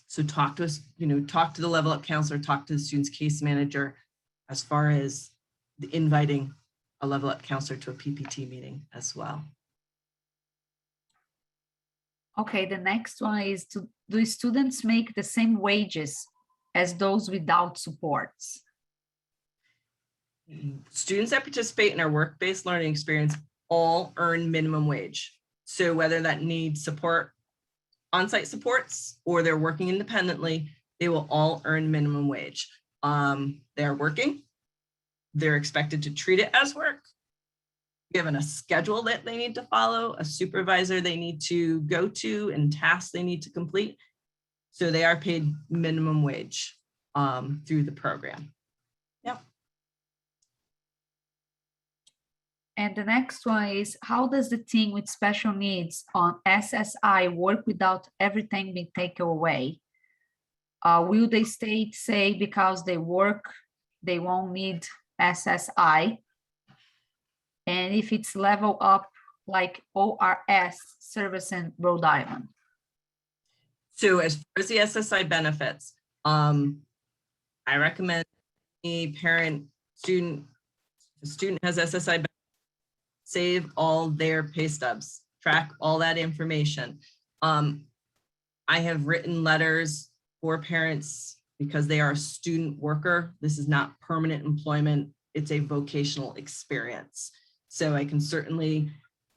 S3: So talk to us, talk to the Level Up counselor, talk to the student's case manager as far as the inviting a Level Up counselor to a PPT meeting as well.
S2: Okay, the next one is, do students make the same wages as those without supports?
S3: Students that participate in our work-based learning experience all earn minimum wage. So whether that needs support, on-site supports, or they're working independently, they will all earn minimum wage. They're working, they're expected to treat it as work, given a schedule that they need to follow, a supervisor they need to go to, and tasks they need to complete. So they are paid minimum wage through the program. Yep.
S2: And the next one is, how does the team with special needs on SSI work without everything being taken away? Will they say because they work, they won't need SSI? And if it's Level Up, like ORS service in Rhode Island?
S3: So as far as the SSI benefits, I recommend any parent, student, if a student has SSI benefits, save all their pay stubs, track all that information. I have written letters for parents because they are a student worker. This is not permanent employment. It's a vocational experience. So I can certainly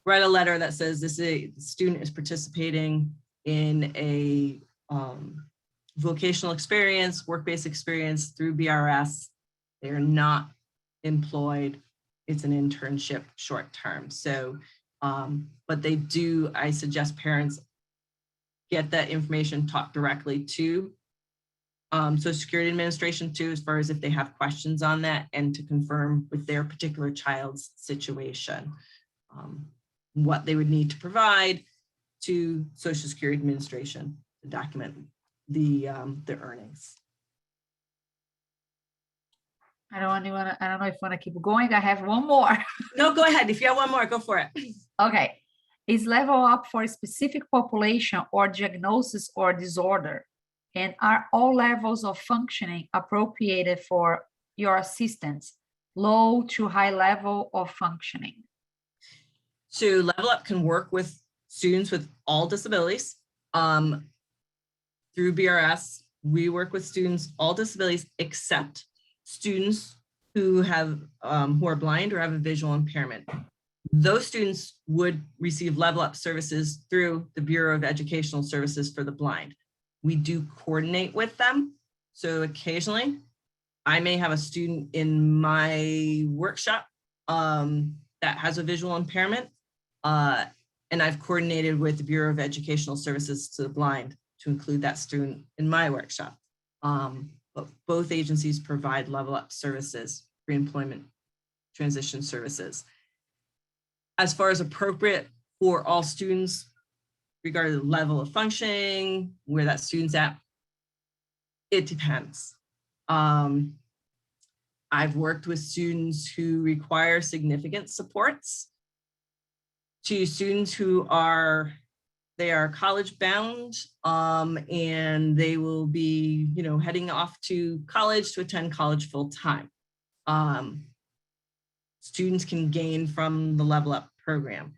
S3: write a letter that says this student is participating in a vocational experience, work-based experience through BRS. They are not employed. It's an internship short term. So, but they do, I suggest parents get that information, talk directly to Social Security Administration too, as far as if they have questions on that, and to confirm with their particular child's situation, what they would need to provide to Social Security Administration to document the earnings.
S2: I don't know if you want to keep going. I have one more.
S3: No, go ahead. If you have one more, go for it.
S2: Okay. Is level up for a specific population or diagnosis or disorder? And are all levels of functioning appropriated for your assistance, low to high level of functioning?
S3: So Level Up can work with students with all disabilities. Through BRS, we work with students, all disabilities, except students who are blind or have a visual impairment. Those students would receive Level Up services through the Bureau of Educational Services for the blind. We do coordinate with them. So occasionally I may have a student in my workshop that has a visual impairment, and I've coordinated with the Bureau of Educational Services to the blind to include that student in my workshop. But both agencies provide Level Up services, pre-employment transition services. As far as appropriate for all students, regarding the level of functioning, where that student's at, it depends. I've worked with students who require significant supports, to students who are college bound, and they will be, heading off to college to attend college full time. Students can gain from the Level Up program.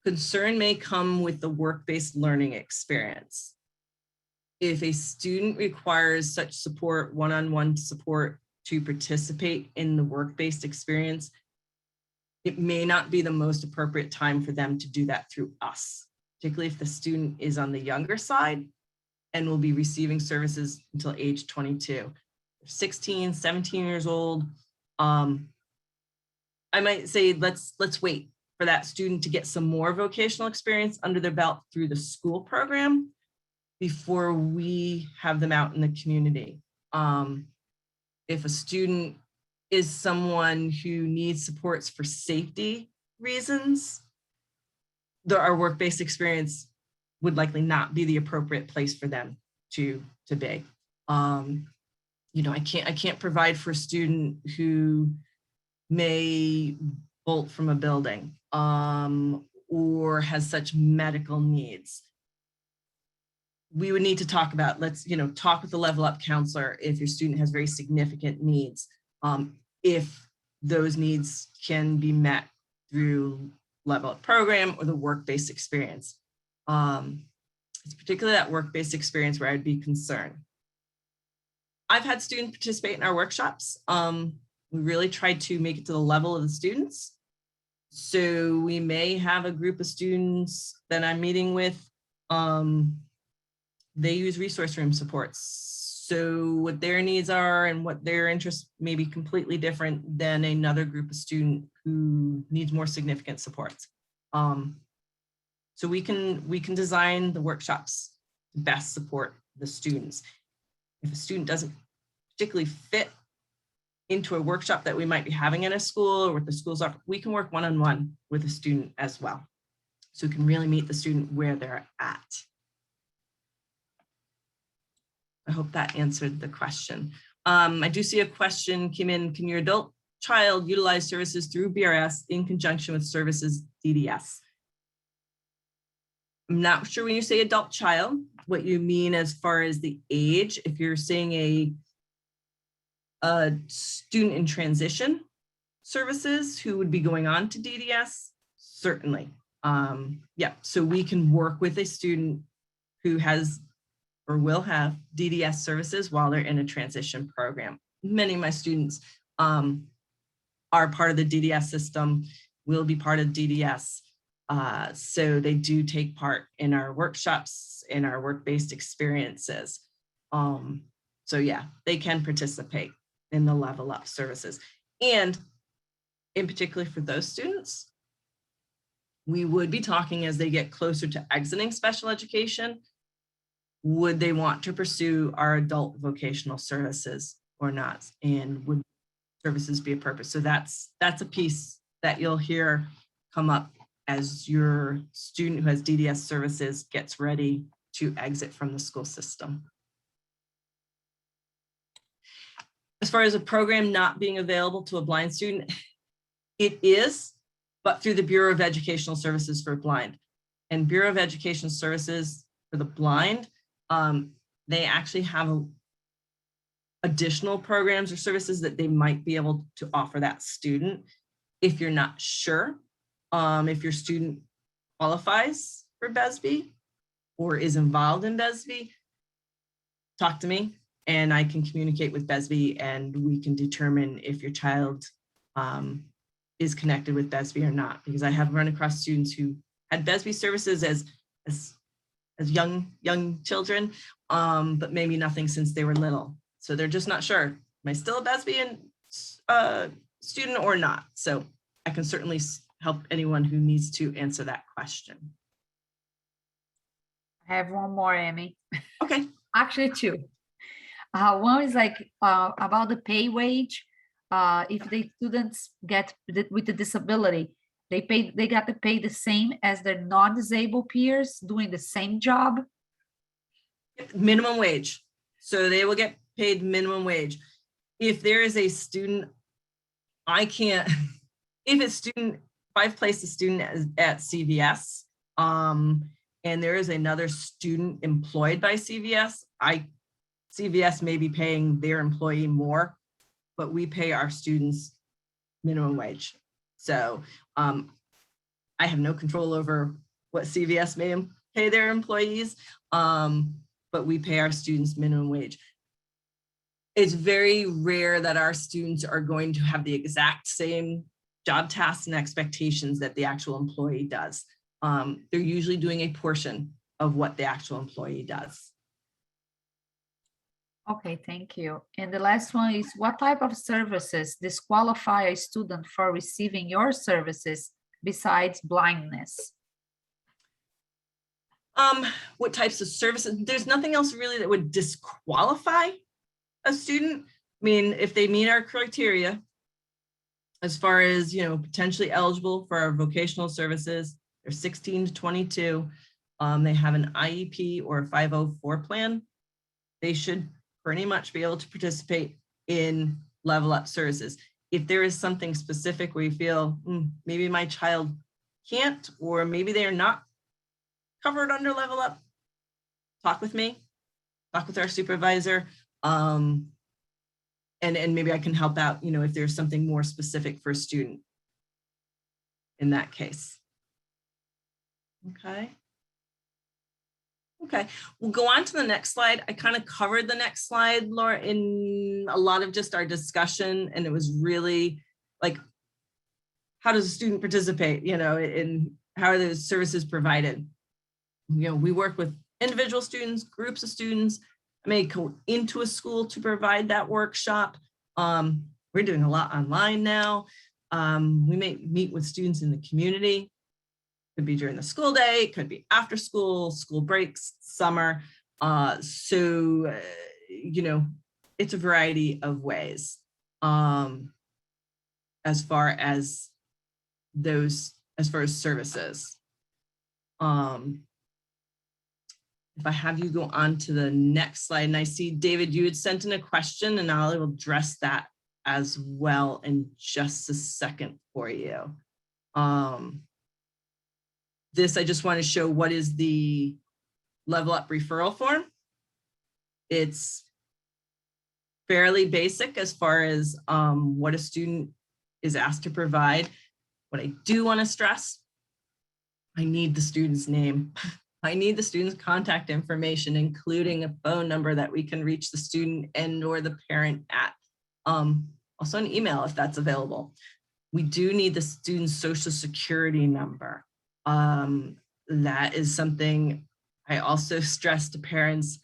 S3: Concern may come with the work-based learning experience. If a student requires such support, one-on-one support to participate in the work-based experience, it may not be the most appropriate time for them to do that through us, particularly if the student is on the younger side and will be receiving services until age 22. 16, 17 years old, I might say let's wait for that student to get some more vocational experience under their belt through the school program before we have them out in the community. If a student is someone who needs supports for safety reasons, our work-based experience would likely not be the appropriate place for them to be. I can't provide for a student who may bolt from a building or has such medical needs. We would need to talk about, talk with the Level Up counselor if your student has very significant needs, if those needs can be met through Level Up program or the work-based experience. It's particularly that work-based experience where I'd be concerned. I've had students participate in our workshops. We really try to make it to the level of the students. So we may have a group of students that I'm meeting with, they use resource room supports. So what their needs are and what their interests may be completely different than another group of student who needs more significant supports. So we can design the workshops to best support the students. If a student doesn't particularly fit into a workshop that we might be having in a school or with the schools are, we can work one-on-one with a student as well. So we can really meet the student where they're at. I hope that answered the question. I do see a question came in. Can your adult child utilize services through BRS in conjunction with Services Dds? I'm not sure when you say adult child, what you mean as far as the age. If you're saying a student in transition services who would be going on to DDS, certainly. Yeah, so we can work with a student who has or will have DDS services while they're in a transition program. Many of my students are part of the DDS system, will be part of DDS. So they do take part in our workshops, in our work-based experiences. So yeah, they can participate in the Level Up services. And in particular for those students, we would be talking as they get closer to exiting special education. Would they want to pursue our adult vocational services or not? And would services be a purpose? So that's a piece that you'll hear come up as your student who has DDS services gets ready to exit from the school system. As far as a program not being available to a blind student, it is, but through the Bureau of Educational Services for Blind. And Bureau of Education Services for the Blind, they actually have additional programs or services that they might be able to offer that student. If you're not sure, if your student qualifies for BSB or is involved in BSB, talk to me and I can communicate with BSB and we can determine if your child is connected with BSB or not, because I have run across students who had BSB services as young children, but maybe nothing since they were little. So they're just not sure, am I still a BSB student or not? So I can certainly help anyone who needs to answer that question.
S2: I have one more, Amy.
S3: Okay.
S2: Actually, two. One is like about the pay wage. If the students get with the disability, they got to pay the same as their non-disabled peers doing the same job.
S3: Minimum wage. So they will get paid minimum wage. If there is a student, if I've placed a student at CVS, and there is another student employed by CVS, CVS may be paying their employee more, but we pay our students minimum wage. So I have no control over what CVS may pay their employees, but we pay our students minimum wage. It's very rare that our students are going to have the exact same job tasks and expectations that the actual employee does. They're usually doing a portion of what the actual employee does.
S2: Okay, thank you. And the last one is, what type of services disqualify a student for receiving your services besides blindness?
S3: What types of services? There's nothing else really that would disqualify a student. I mean, if they meet our criteria, as far as, potentially eligible for our vocational services, they're 16 to 22, they have an IEP or a 504 plan, they should pretty much be able to participate in Level Up services. If there is something specific where you feel maybe my child can't, or maybe they are not covered under Level Up, talk with me, talk with our supervisor, and maybe I can help out, if there's something more specific for a student in that case. Okay, we'll go on to the next slide. I kind of covered the next slide, Laura, in a lot of just our discussion, and it was really like, how does a student participate, and how are those services provided? We work with individual students, groups of students. I may go into a school to provide that workshop. We're doing a lot online now. We may meet with students in the community. Could be during the school day, could be after school, school breaks, summer. So it's a variety of ways as far as services. If I have you go on to the next slide, and I see, David, you had sent in a question, and I will address that as well in just a second for you. This, I just want to show what is the Level Up referral form. It's fairly basic as far as what a student is asked to provide. What I do want to stress, I need the student's name. I need the student's contact information, including a phone number that we can reach the student and or the parent at. Also an email if that's available. We do need the student's social security number. That is something I also stress to parents.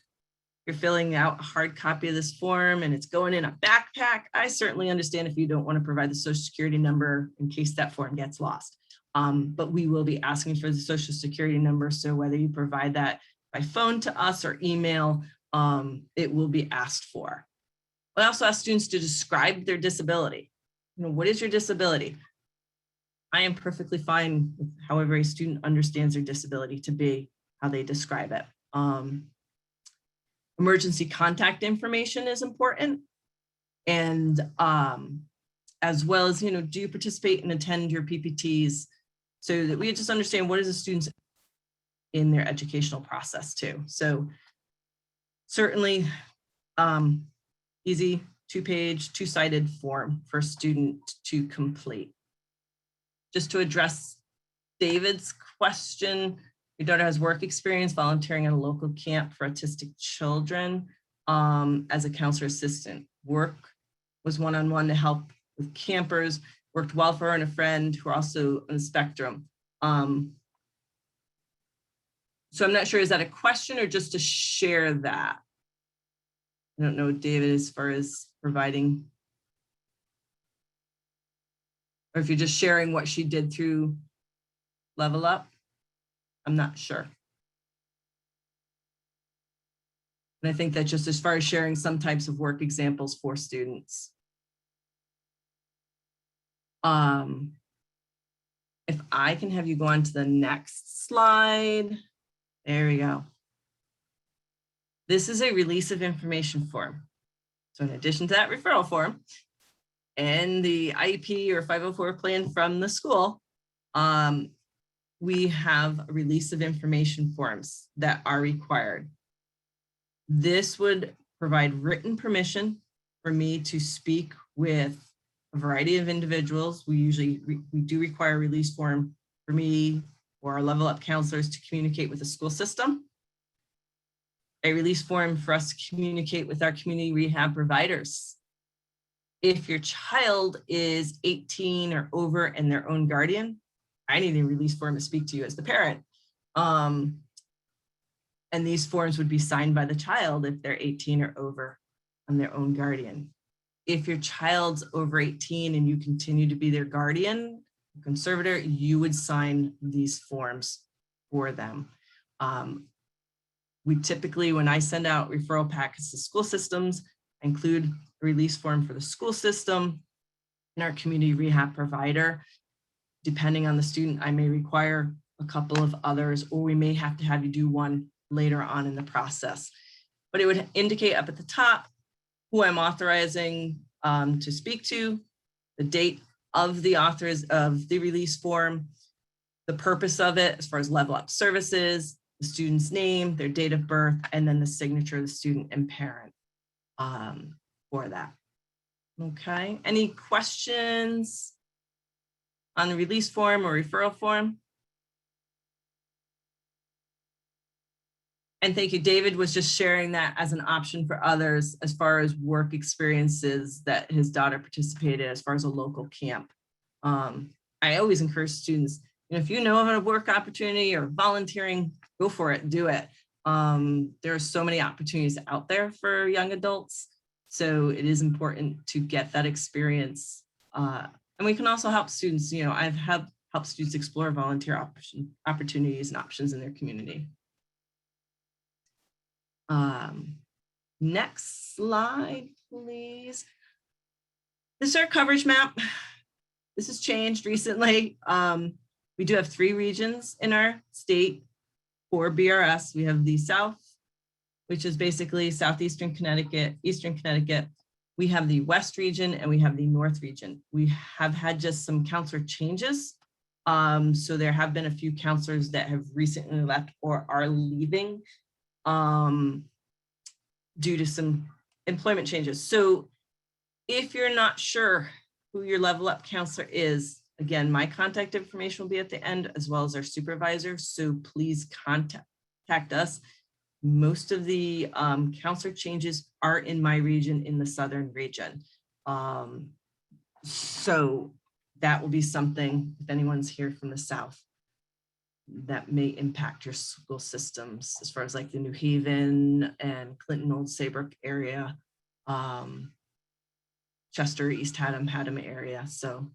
S3: You're filling out a hard copy of this form and it's going in a backpack. I certainly understand if you don't want to provide the social security number in case that form gets lost. But we will be asking for the social security number. So whether you provide that by phone to us or email, it will be asked for. I also ask students to describe their disability. What is your disability? I am perfectly fine with however a student understands their disability to be, how they describe it. Emergency contact information is important. And as well as, do you participate and attend your PPTs, so that we just understand what is the students in their educational process too. So certainly easy 2-page, 2-sided form for a student to complete. Just to address David's question, your daughter has work experience volunteering at a local camp for autistic children as a counselor assistant. Work was one-on-one to help with campers, worked well for her and a friend who are also on the spectrum. So I'm not sure, is that a question or just to share that? I don't know, David, as far as providing, or if you're just sharing what she did through Level Up. I'm not sure. And I think that just as far as sharing some types of work examples for students. If I can have you go on to the next slide. There we go. This is a release of information form. So in addition to that referral form and the IEP or 504 plan from the school, we have a release of information forms that are required. This would provide written permission for me to speak with a variety of individuals. We do require a release form for me or our Level Up counselors to communicate with the school system. A release form for us to communicate with our community rehab providers. If your child is 18 or over and their own guardian, I need a release form to speak to you as the parent. And these forms would be signed by the child if they're 18 or over and their own guardian. If your child's over 18 and you continue to be their guardian, conservator, you would sign these forms for them. We typically, when I send out referral packets to school systems, include a release form for the school system and our community rehab provider. Depending on the student, I may require a couple of others, or we may have to have you do one later on in the process. But it would indicate up at the top who I'm authorizing to speak to, the date of the authors of the release form, the purpose of it as far as Level Up services, the student's name, their date of birth, and then the signature of the student and parent for that. Okay, any questions on the release form or referral form? And thank you, David was just sharing that as an option for others as far as work experiences that his daughter participated as far as a local camp. I always encourage students, if you know of a work opportunity or volunteering, go for it, do it. There are so many opportunities out there for young adults. So it is important to get that experience. And we can also help students, I've helped students explore volunteer opportunities and options in their community. Next slide, please. This is our coverage map. This has changed recently. We do have 3 regions in our state for BRS. We have the South, which is basically Southeastern Connecticut, Eastern Connecticut. We have the West region and we have the North region. We have had just some counselor changes. So there have been a few counselors that have recently left or are leaving due to some employment changes. So if you're not sure who your Level Up counselor is, again, my contact information will be at the end as well as our supervisor. So please contact us. Most of the counselor changes are in my region, in the Southern region. So that will be something, if anyone's here from the South, that may impact your school systems as far as like the New Haven and Clinton, Old Saybrook area, Chester, East Haddam area. So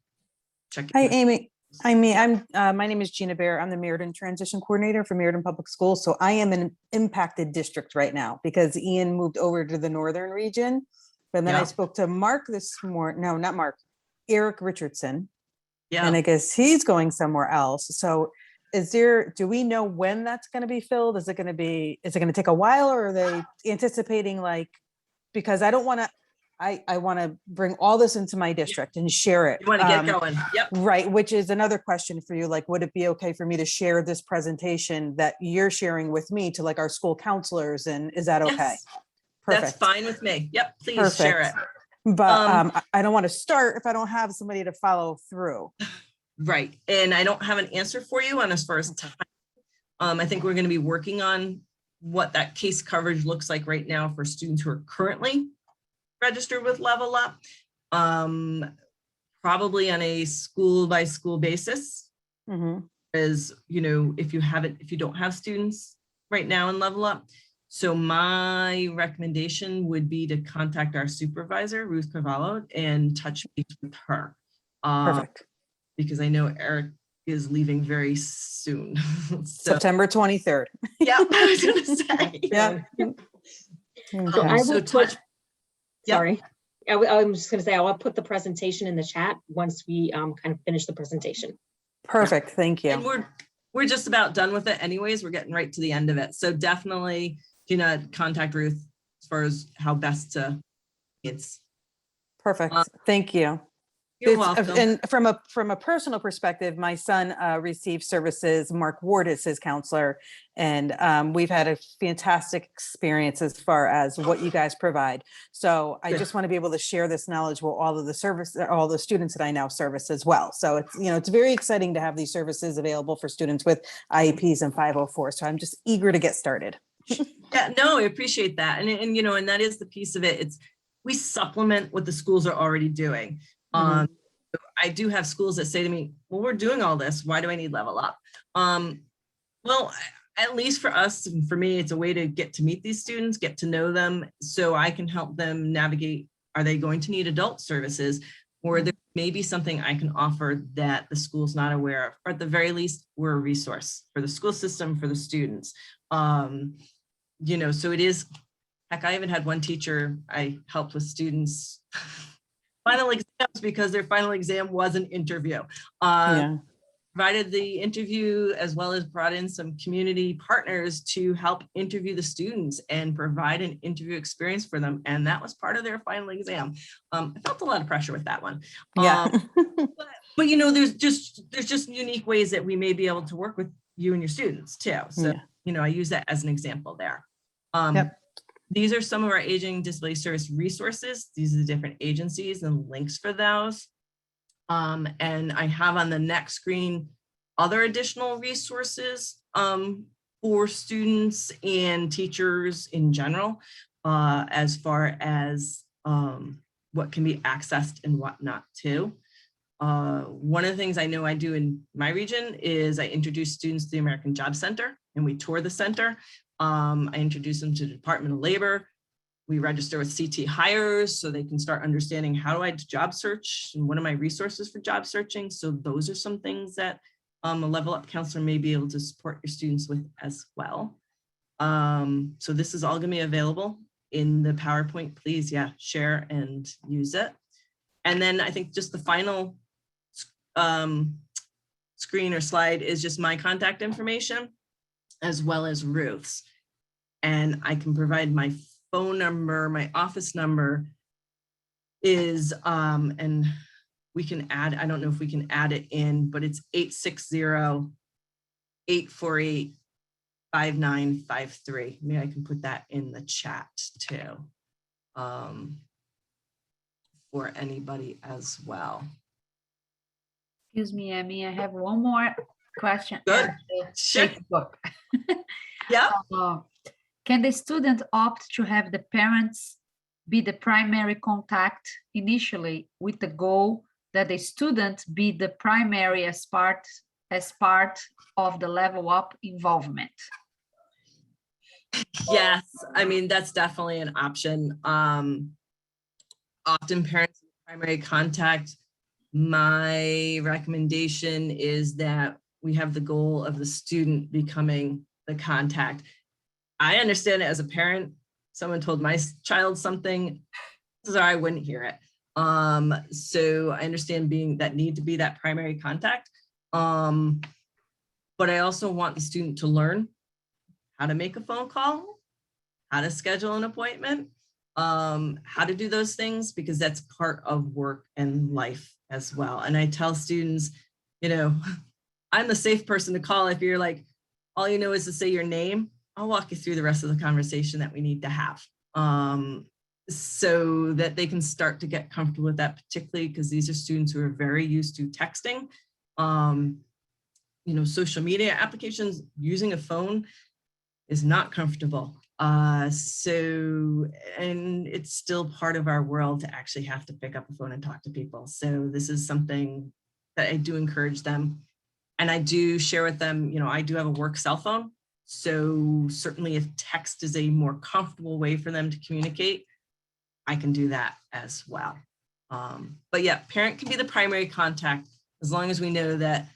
S3: check.
S6: Hi, Amy. I mean, my name is Gina Bear. I'm the Meriden Transition Coordinator for Meriden Public Schools. So I am an impacted district right now because Ian moved over to the northern region. But then I
S3: Yeah.
S6: spoke to Mark this morning. No, not Mark, Eric Richardson.
S3: Yeah.
S6: And I guess he's going somewhere else. So do we know when that's going to be filled? Is it going to take a while, or are they anticipating, like, because I don't want to, I want to bring all this into my district and share it.
S3: You want to get going. Yep.
S6: Right, which is another question for you. Like, would it be okay for me to share this presentation that you're sharing with me to like our school counselors? And is that okay?
S3: Yes, that's
S6: Perfect.
S3: fine with me. Yep. Please share it.
S6: But I don't want to start if I don't have somebody to follow through.
S3: Right. And I don't have an answer for you on as far as time. I think we're going to be working on what that case coverage looks like right now for students who are currently registered with Level Up, probably on a school by school basis. As you know, if you don't have students right now in Level Up. So my recommendation would be to contact our supervisor, Ruth Cavallo, and touch base with her.
S6: Perfect.
S3: Because I know Eric is leaving very soon.
S6: September 23rd.
S3: Yeah, I was gonna say.
S6: Yeah.
S1: So I
S3: So
S1: will
S3: touch. Yep.
S1: Sorry. I'm just going to say, I will put the presentation in the chat once we kind of finish the presentation.
S6: Perfect. Thank you.
S3: And we're just about done with it anyways. We're getting right to the end of it. So definitely, Gina, contact Ruth as far as how best to. It's
S6: Perfect. Thank you.
S3: You're welcome.
S6: And from a personal perspective, my son received services. Mark Ward is his counselor, and we've had a fantastic experience as far as what you guys provide. So I just want to be able to share this knowledge with all the students that I now service as well. So it's very exciting to have these services available for students with IEPs and 504. So I'm just eager to get started.
S3: Yeah, no, I appreciate that, and that is the piece of it. We supplement what the schools are already doing. I do have schools that say to me, well, we're doing all this. Why do I need Level Up? Well, at least for us and for me, it's a way to get to meet these students, get to know them, so I can help them navigate. Are they going to need adult services? Or there may be something I can offer that the school's not aware of, or at the very least, we're a resource for the school system, for the students. So it is, heck, I even had one teacher I helped with students final exams because their final exam was an interview. Provided the interview as well as brought in some community partners to help interview the students and provide an interview experience for them. And that was part of their final exam. I felt a lot of pressure with that one.
S6: Yeah.
S3: But there's just unique ways that we may be able to work with you and your students too. So, I use that as an example there. These are some of our aging disability service resources. These are the different agencies and links for those. And I have on the next screen other additional resources for students and teachers in general, as far as what can be accessed and whatnot too. One of the things I know I do in my region is I introduce students to the American Job Center, and we tour the center. I introduce them to the Department of Labor. We register with CT Hires so they can start understanding how do I job search and what are my resources for job searching. So those are some things that a Level Up counselor may be able to support your students with as well. So this is all going to be available in the PowerPoint. Please, share and use it. And then I think just the final screen or slide is just my contact information, as well as Ruth's. And I can provide my phone number, my office number is, and we can add, I don't know if we can add it in, but it's 860-848-5953. Maybe I can put that in the chat too, for anybody as well.
S2: Excuse me, Amy, I have one more question.
S3: Good. Sure.
S2: Facebook.
S3: Yeah.
S2: Can the student opt to have the parents be the primary contact initially, with the goal that the student be the primary as part of the Level Up involvement?
S3: Yes, I mean, that's definitely an option. Often parents are primary contact My recommendation is that we have the goal of the student becoming the contact. I understand it as a parent. Someone told my child something, so I wouldn't hear it. So I understand being that need to be that primary contact. But I also want the student to learn how to make a phone call, how to schedule an appointment, how to do those things, because that's part of work and life as well. And I tell students, you know, I'm the safe person to call if you're like, all you know is to say your name. I'll walk you through the rest of the conversation that we need to have, so that they can start to get comfortable with that, particularly because these are students who are very used to texting, you know, social media applications. Using a phone is not comfortable. So, and it's still part of our world to actually have to pick up a phone and talk to people. So this is something that I do encourage them. And I do share with them, you know, I do have a work cell phone. So certainly if text is a more comfortable way for them to communicate, I can do that as well. But yeah, parent can be the primary contact as long as we know that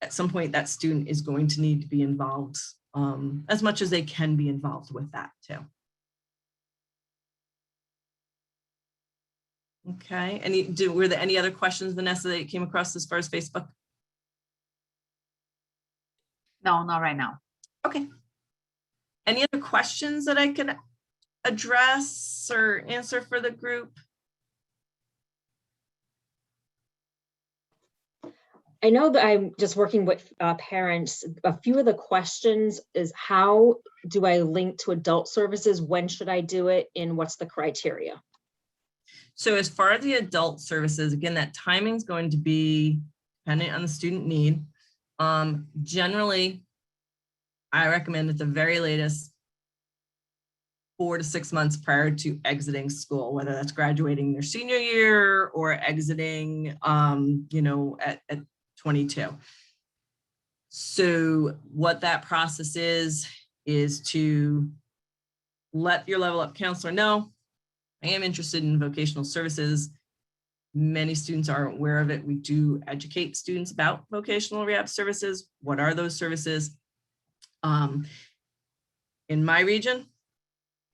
S3: at some point that student is going to need to be involved as much as they can be involved with that too. Okay, were there any other questions, Vanessa, that you came across as far as Facebook?
S2: No, not right now.
S3: Okay. Any other questions that I can address or answer for the group?
S1: I know that I'm just working with parents. A few of the questions is, how do I link to adult services? When should I do it? And what's the criteria?
S3: So as far as the adult services, again, that timing is going to be dependent on the student need. Generally, I recommend at the very latest 4 to 6 months prior to exiting school, whether that's graduating their senior year or exiting, you know, at 22. So what that process is to let your level up counselor know, I am interested in vocational services. Many students aren't aware of it. We do educate students about vocational rehab services. What are those services? In my region,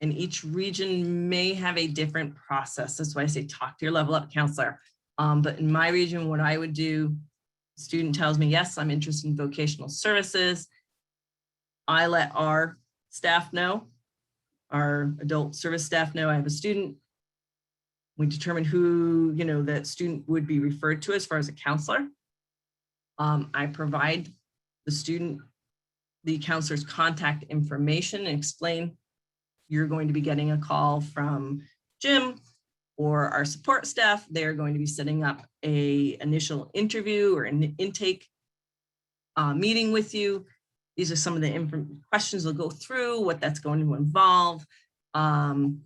S3: and each region may have a different process. That's why I say talk to your level up counselor. But in my region, what I would do, student tells me, yes, I'm interested in vocational services. I let our staff know, our adult service staff know I have a student. We determine who, you know, that student would be referred to as far as a counselor. I provide the student the counselor's contact information and explain you're going to be getting a call from Jim or our support staff. They're going to be setting up a initial interview or an intake meeting with you. These are some of the questions we'll go through, what that's going to involve. And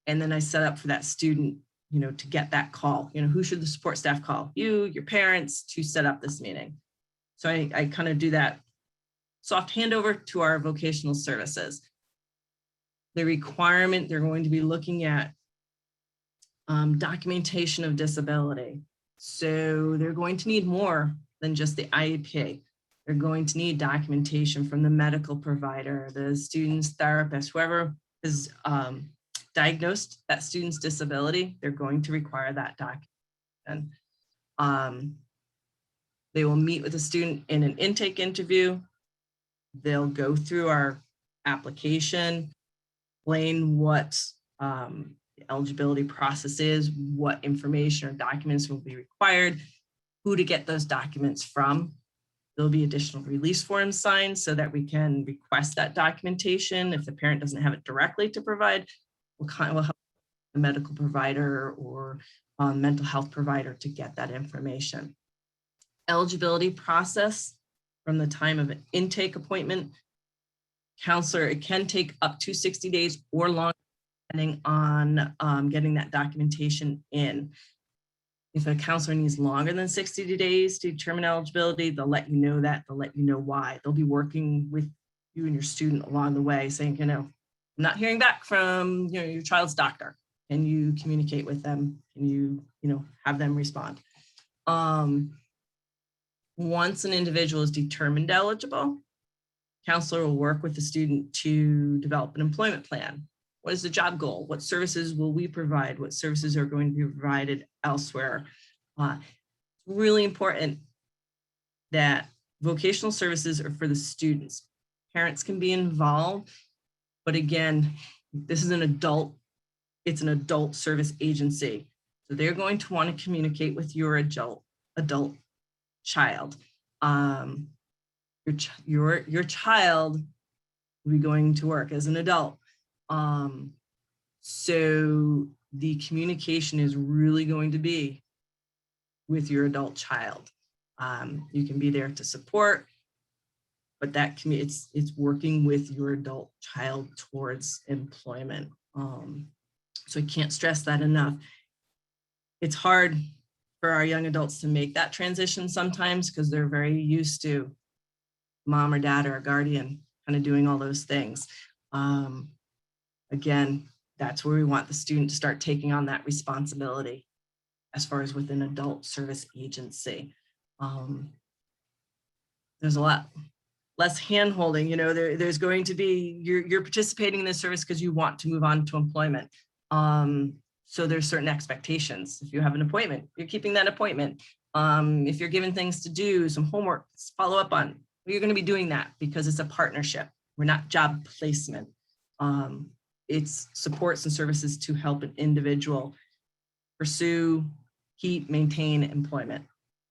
S3: then I set up for that student, you know, to get that call. You know, who should the support staff call? You, your parents, to set up this meeting. So I kind of do that soft handover to our vocational services. The requirement, they're going to be looking at documentation of disability. So they're going to need more than just the IEP. They're going to need documentation from the medical provider, the student's therapist, whoever is diagnosed that student's disability. They're going to require that document. They will meet with the student in an intake interview. They'll go through our application, explain what the eligibility process is, what information or documents will be required, who to get those documents from. There'll be additional release forms signed so that we can request that documentation. If the parent doesn't have it directly to provide, we'll help the medical provider or mental health provider to get that information. Eligibility process from the time of an intake appointment. Counselor, it can take up to 60 days or longer, depending on getting that documentation in. If a counselor needs longer than 60 days to determine eligibility, they'll let you know that, they'll let you know why. They'll be working with you and your student along the way saying, you know, I'm not hearing back from, you know, your child's doctor. Can you communicate with them? Can you, have them respond? Once an individual is determined eligible, counselor will work with the student to develop an employment plan. What is the job goal? What services will we provide? What services are going to be provided elsewhere? Really important that vocational services are for the students. Parents can be involved, but again, this is it's an adult service agency. So they're going to want to communicate with your adult child. Your child will be going to work as an adult. So the communication is really going to be with your adult child. You can be there to support, but it's working with your adult child towards employment. So I can't stress that enough. It's hard for our young adults to make that transition sometimes because they're very used to mom or dad or a guardian kind of doing all those things. Again, that's where we want the student to start taking on that responsibility as far as with an adult service agency. There's a lot less hand-holding, there's going to be, you're participating in this service because you want to move on to employment. So there's certain expectations. If you have an appointment, you're keeping that appointment. If you're given things to do, some homework, follow up on, you're going to be doing that because it's a partnership. We're not job placement. It's supports and services to help an individual pursue, keep, maintain employment.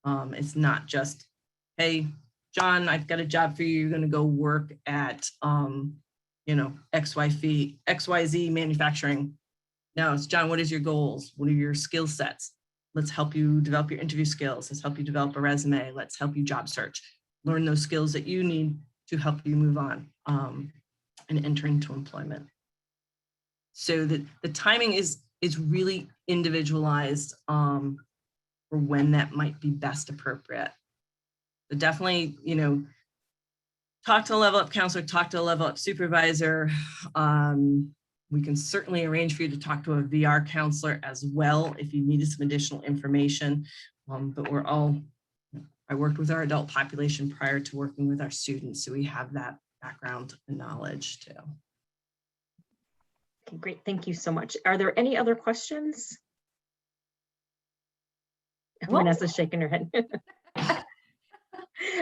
S3: It's not just, hey, John, I've got a job for you. You're going to go work at, XYZ manufacturing. No, it's John, what is your goals? What are your skill sets? Let's help you develop your interview skills. Let's help you develop a resume. Let's help you job search. Learn those skills that you need to help you move on and enter into employment. So the timing is really individualized for when that might be best appropriate. But definitely, talk to a level up counselor, talk to a level up supervisor. We can certainly arrange for you to talk to a VR counselor as well if you needed some additional information. But I worked with our adult population prior to working with our students, so we have that background and knowledge too.
S1: Okay, great, thank you so much. Are there any other questions? Vanessa's shaking her head.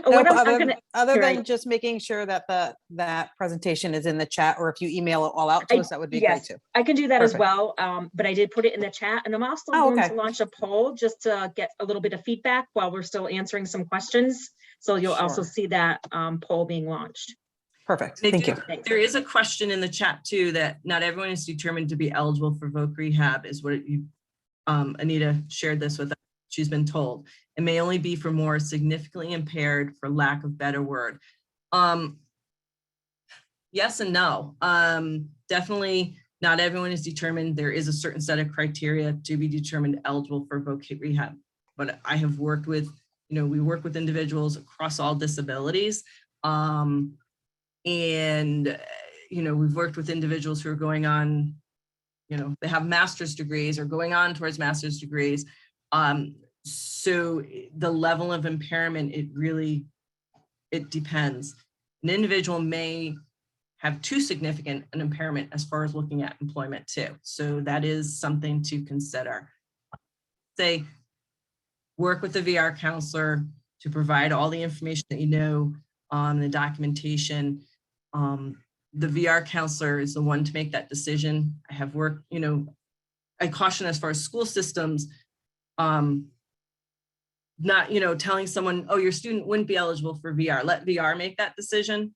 S6: Other than just making sure that that presentation is in the chat, or if you email it all out to us, that would be great too.
S1: I can do that as
S6: Perfect.
S1: well, but I did put it in the chat, and I'm also going to launch a poll just to get a little bit of feedback while we're still answering some questions. So you'll also see that poll being launched.
S6: Perfect. Thank you.
S3: There is a question in the chat too that not everyone is determined to be eligible for Voc Rehab, is what you, Anita shared this with us. She's been told it may only be for more significantly impaired, for lack of better word. Yes and no. Definitely not everyone is determined. There is a certain set of criteria to be determined eligible for Voc Rehab. But I have worked with, we work with individuals across all disabilities. And, we've worked with individuals who are going on, they have master's degrees or going on towards master's degrees. So the level of impairment, it depends. An individual may have too significant an impairment as far as looking at employment too. So that is something to consider. Say, work with the VR counselor to provide all the information that the documentation. The VR counselor is the one to make that decision. I have worked, I caution as far as school systems, not, telling someone, oh, your student wouldn't be eligible for VR. Let VR make that decision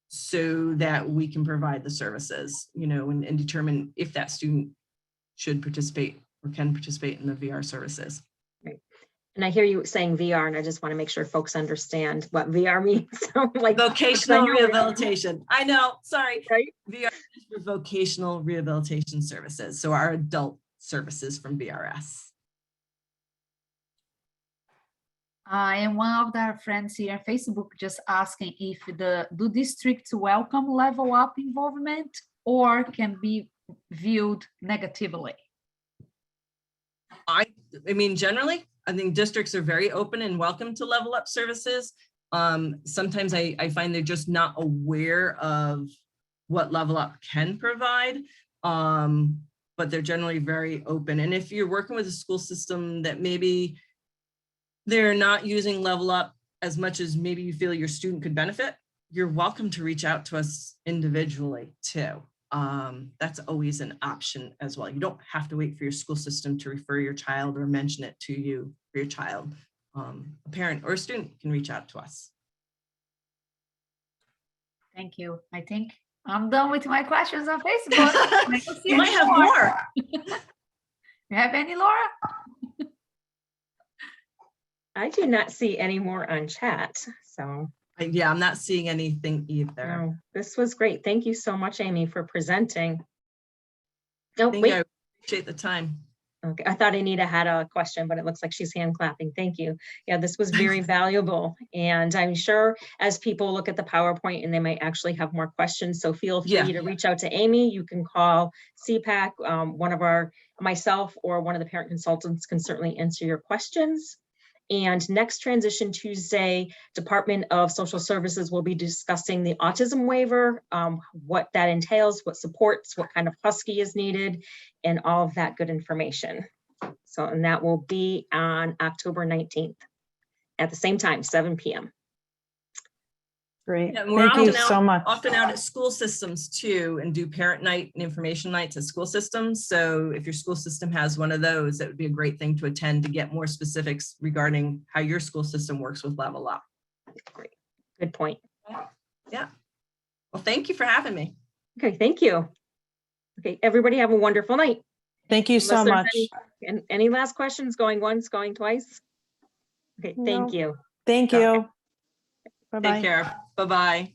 S3: so that we can provide the services, and determine if that student should participate or can participate in the VR services.
S1: Right. And I hear you saying VR, and I just want to make sure folks understand what VR means. Like
S3: vocational rehabilitation. I know, sorry.
S1: Right?
S3: VR is for Vocational Rehabilitation Services. So our adult services from BRS.
S2: And one of our friends here on Facebook just asking if do districts welcome level up involvement or can be viewed negatively?
S3: I mean, generally, I think districts are very open and welcome to level up services. Sometimes I find they're just not aware of what level up can provide, but they're generally very open. And if you're working with a school system that maybe they're not using level up as much as maybe you feel your student could benefit, you're welcome to reach out to us individually too. That's always an option as well. You don't have to wait for your school system to refer your child or mention it to you for your child. A parent or a student can reach out to us.
S2: Thank you. I think I'm done with my questions on Facebook. I don't see
S3: You might
S2: any
S3: have more.
S2: You have any, Laura?
S1: I do not see any more on chat, so.
S3: Yeah, I'm not seeing anything either.
S1: No, this was great. Thank you so much, Amy, for presenting. Oh,
S3: Thank
S1: wait.
S3: you. I appreciate the time.
S1: Okay, I thought Anita had a question, but it looks like she's hand clapping. Thank you. Yeah, this was very valuable. And I'm sure as people look at the PowerPoint and they might actually have more questions. So feel free
S3: Yeah.
S1: to reach out to Amy. You can call CPAC. Myself or one of the parent consultants can certainly answer your questions. And next Transition Tuesday, Department of Social Services will be discussing the autism waiver, what that entails, what supports, what kind of husky is needed, and all of that good information. So, and that will be on October 19th at the same time, 7 p.m.
S6: Great.
S3: Yeah, and we're
S6: Thank you
S3: often
S6: so
S3: out-
S6: much.
S3: Often out at school systems too, and do parent night and information nights at school systems. So if your school system has one of those, that would be a great thing to attend to get more specifics regarding how your school system works with Level Up.
S1: Great. Good point.
S3: Yeah. Well, thank you for having me.
S1: Okay, thank you. Okay, everybody have a wonderful night.
S6: Thank you so
S1: Unless there's
S6: much.
S1: any last questions, going once, going twice? Okay, thank
S5: No.
S1: you.
S6: Thank
S1: Okay.
S6: you. Bye-bye.
S3: Take care. Bye-bye.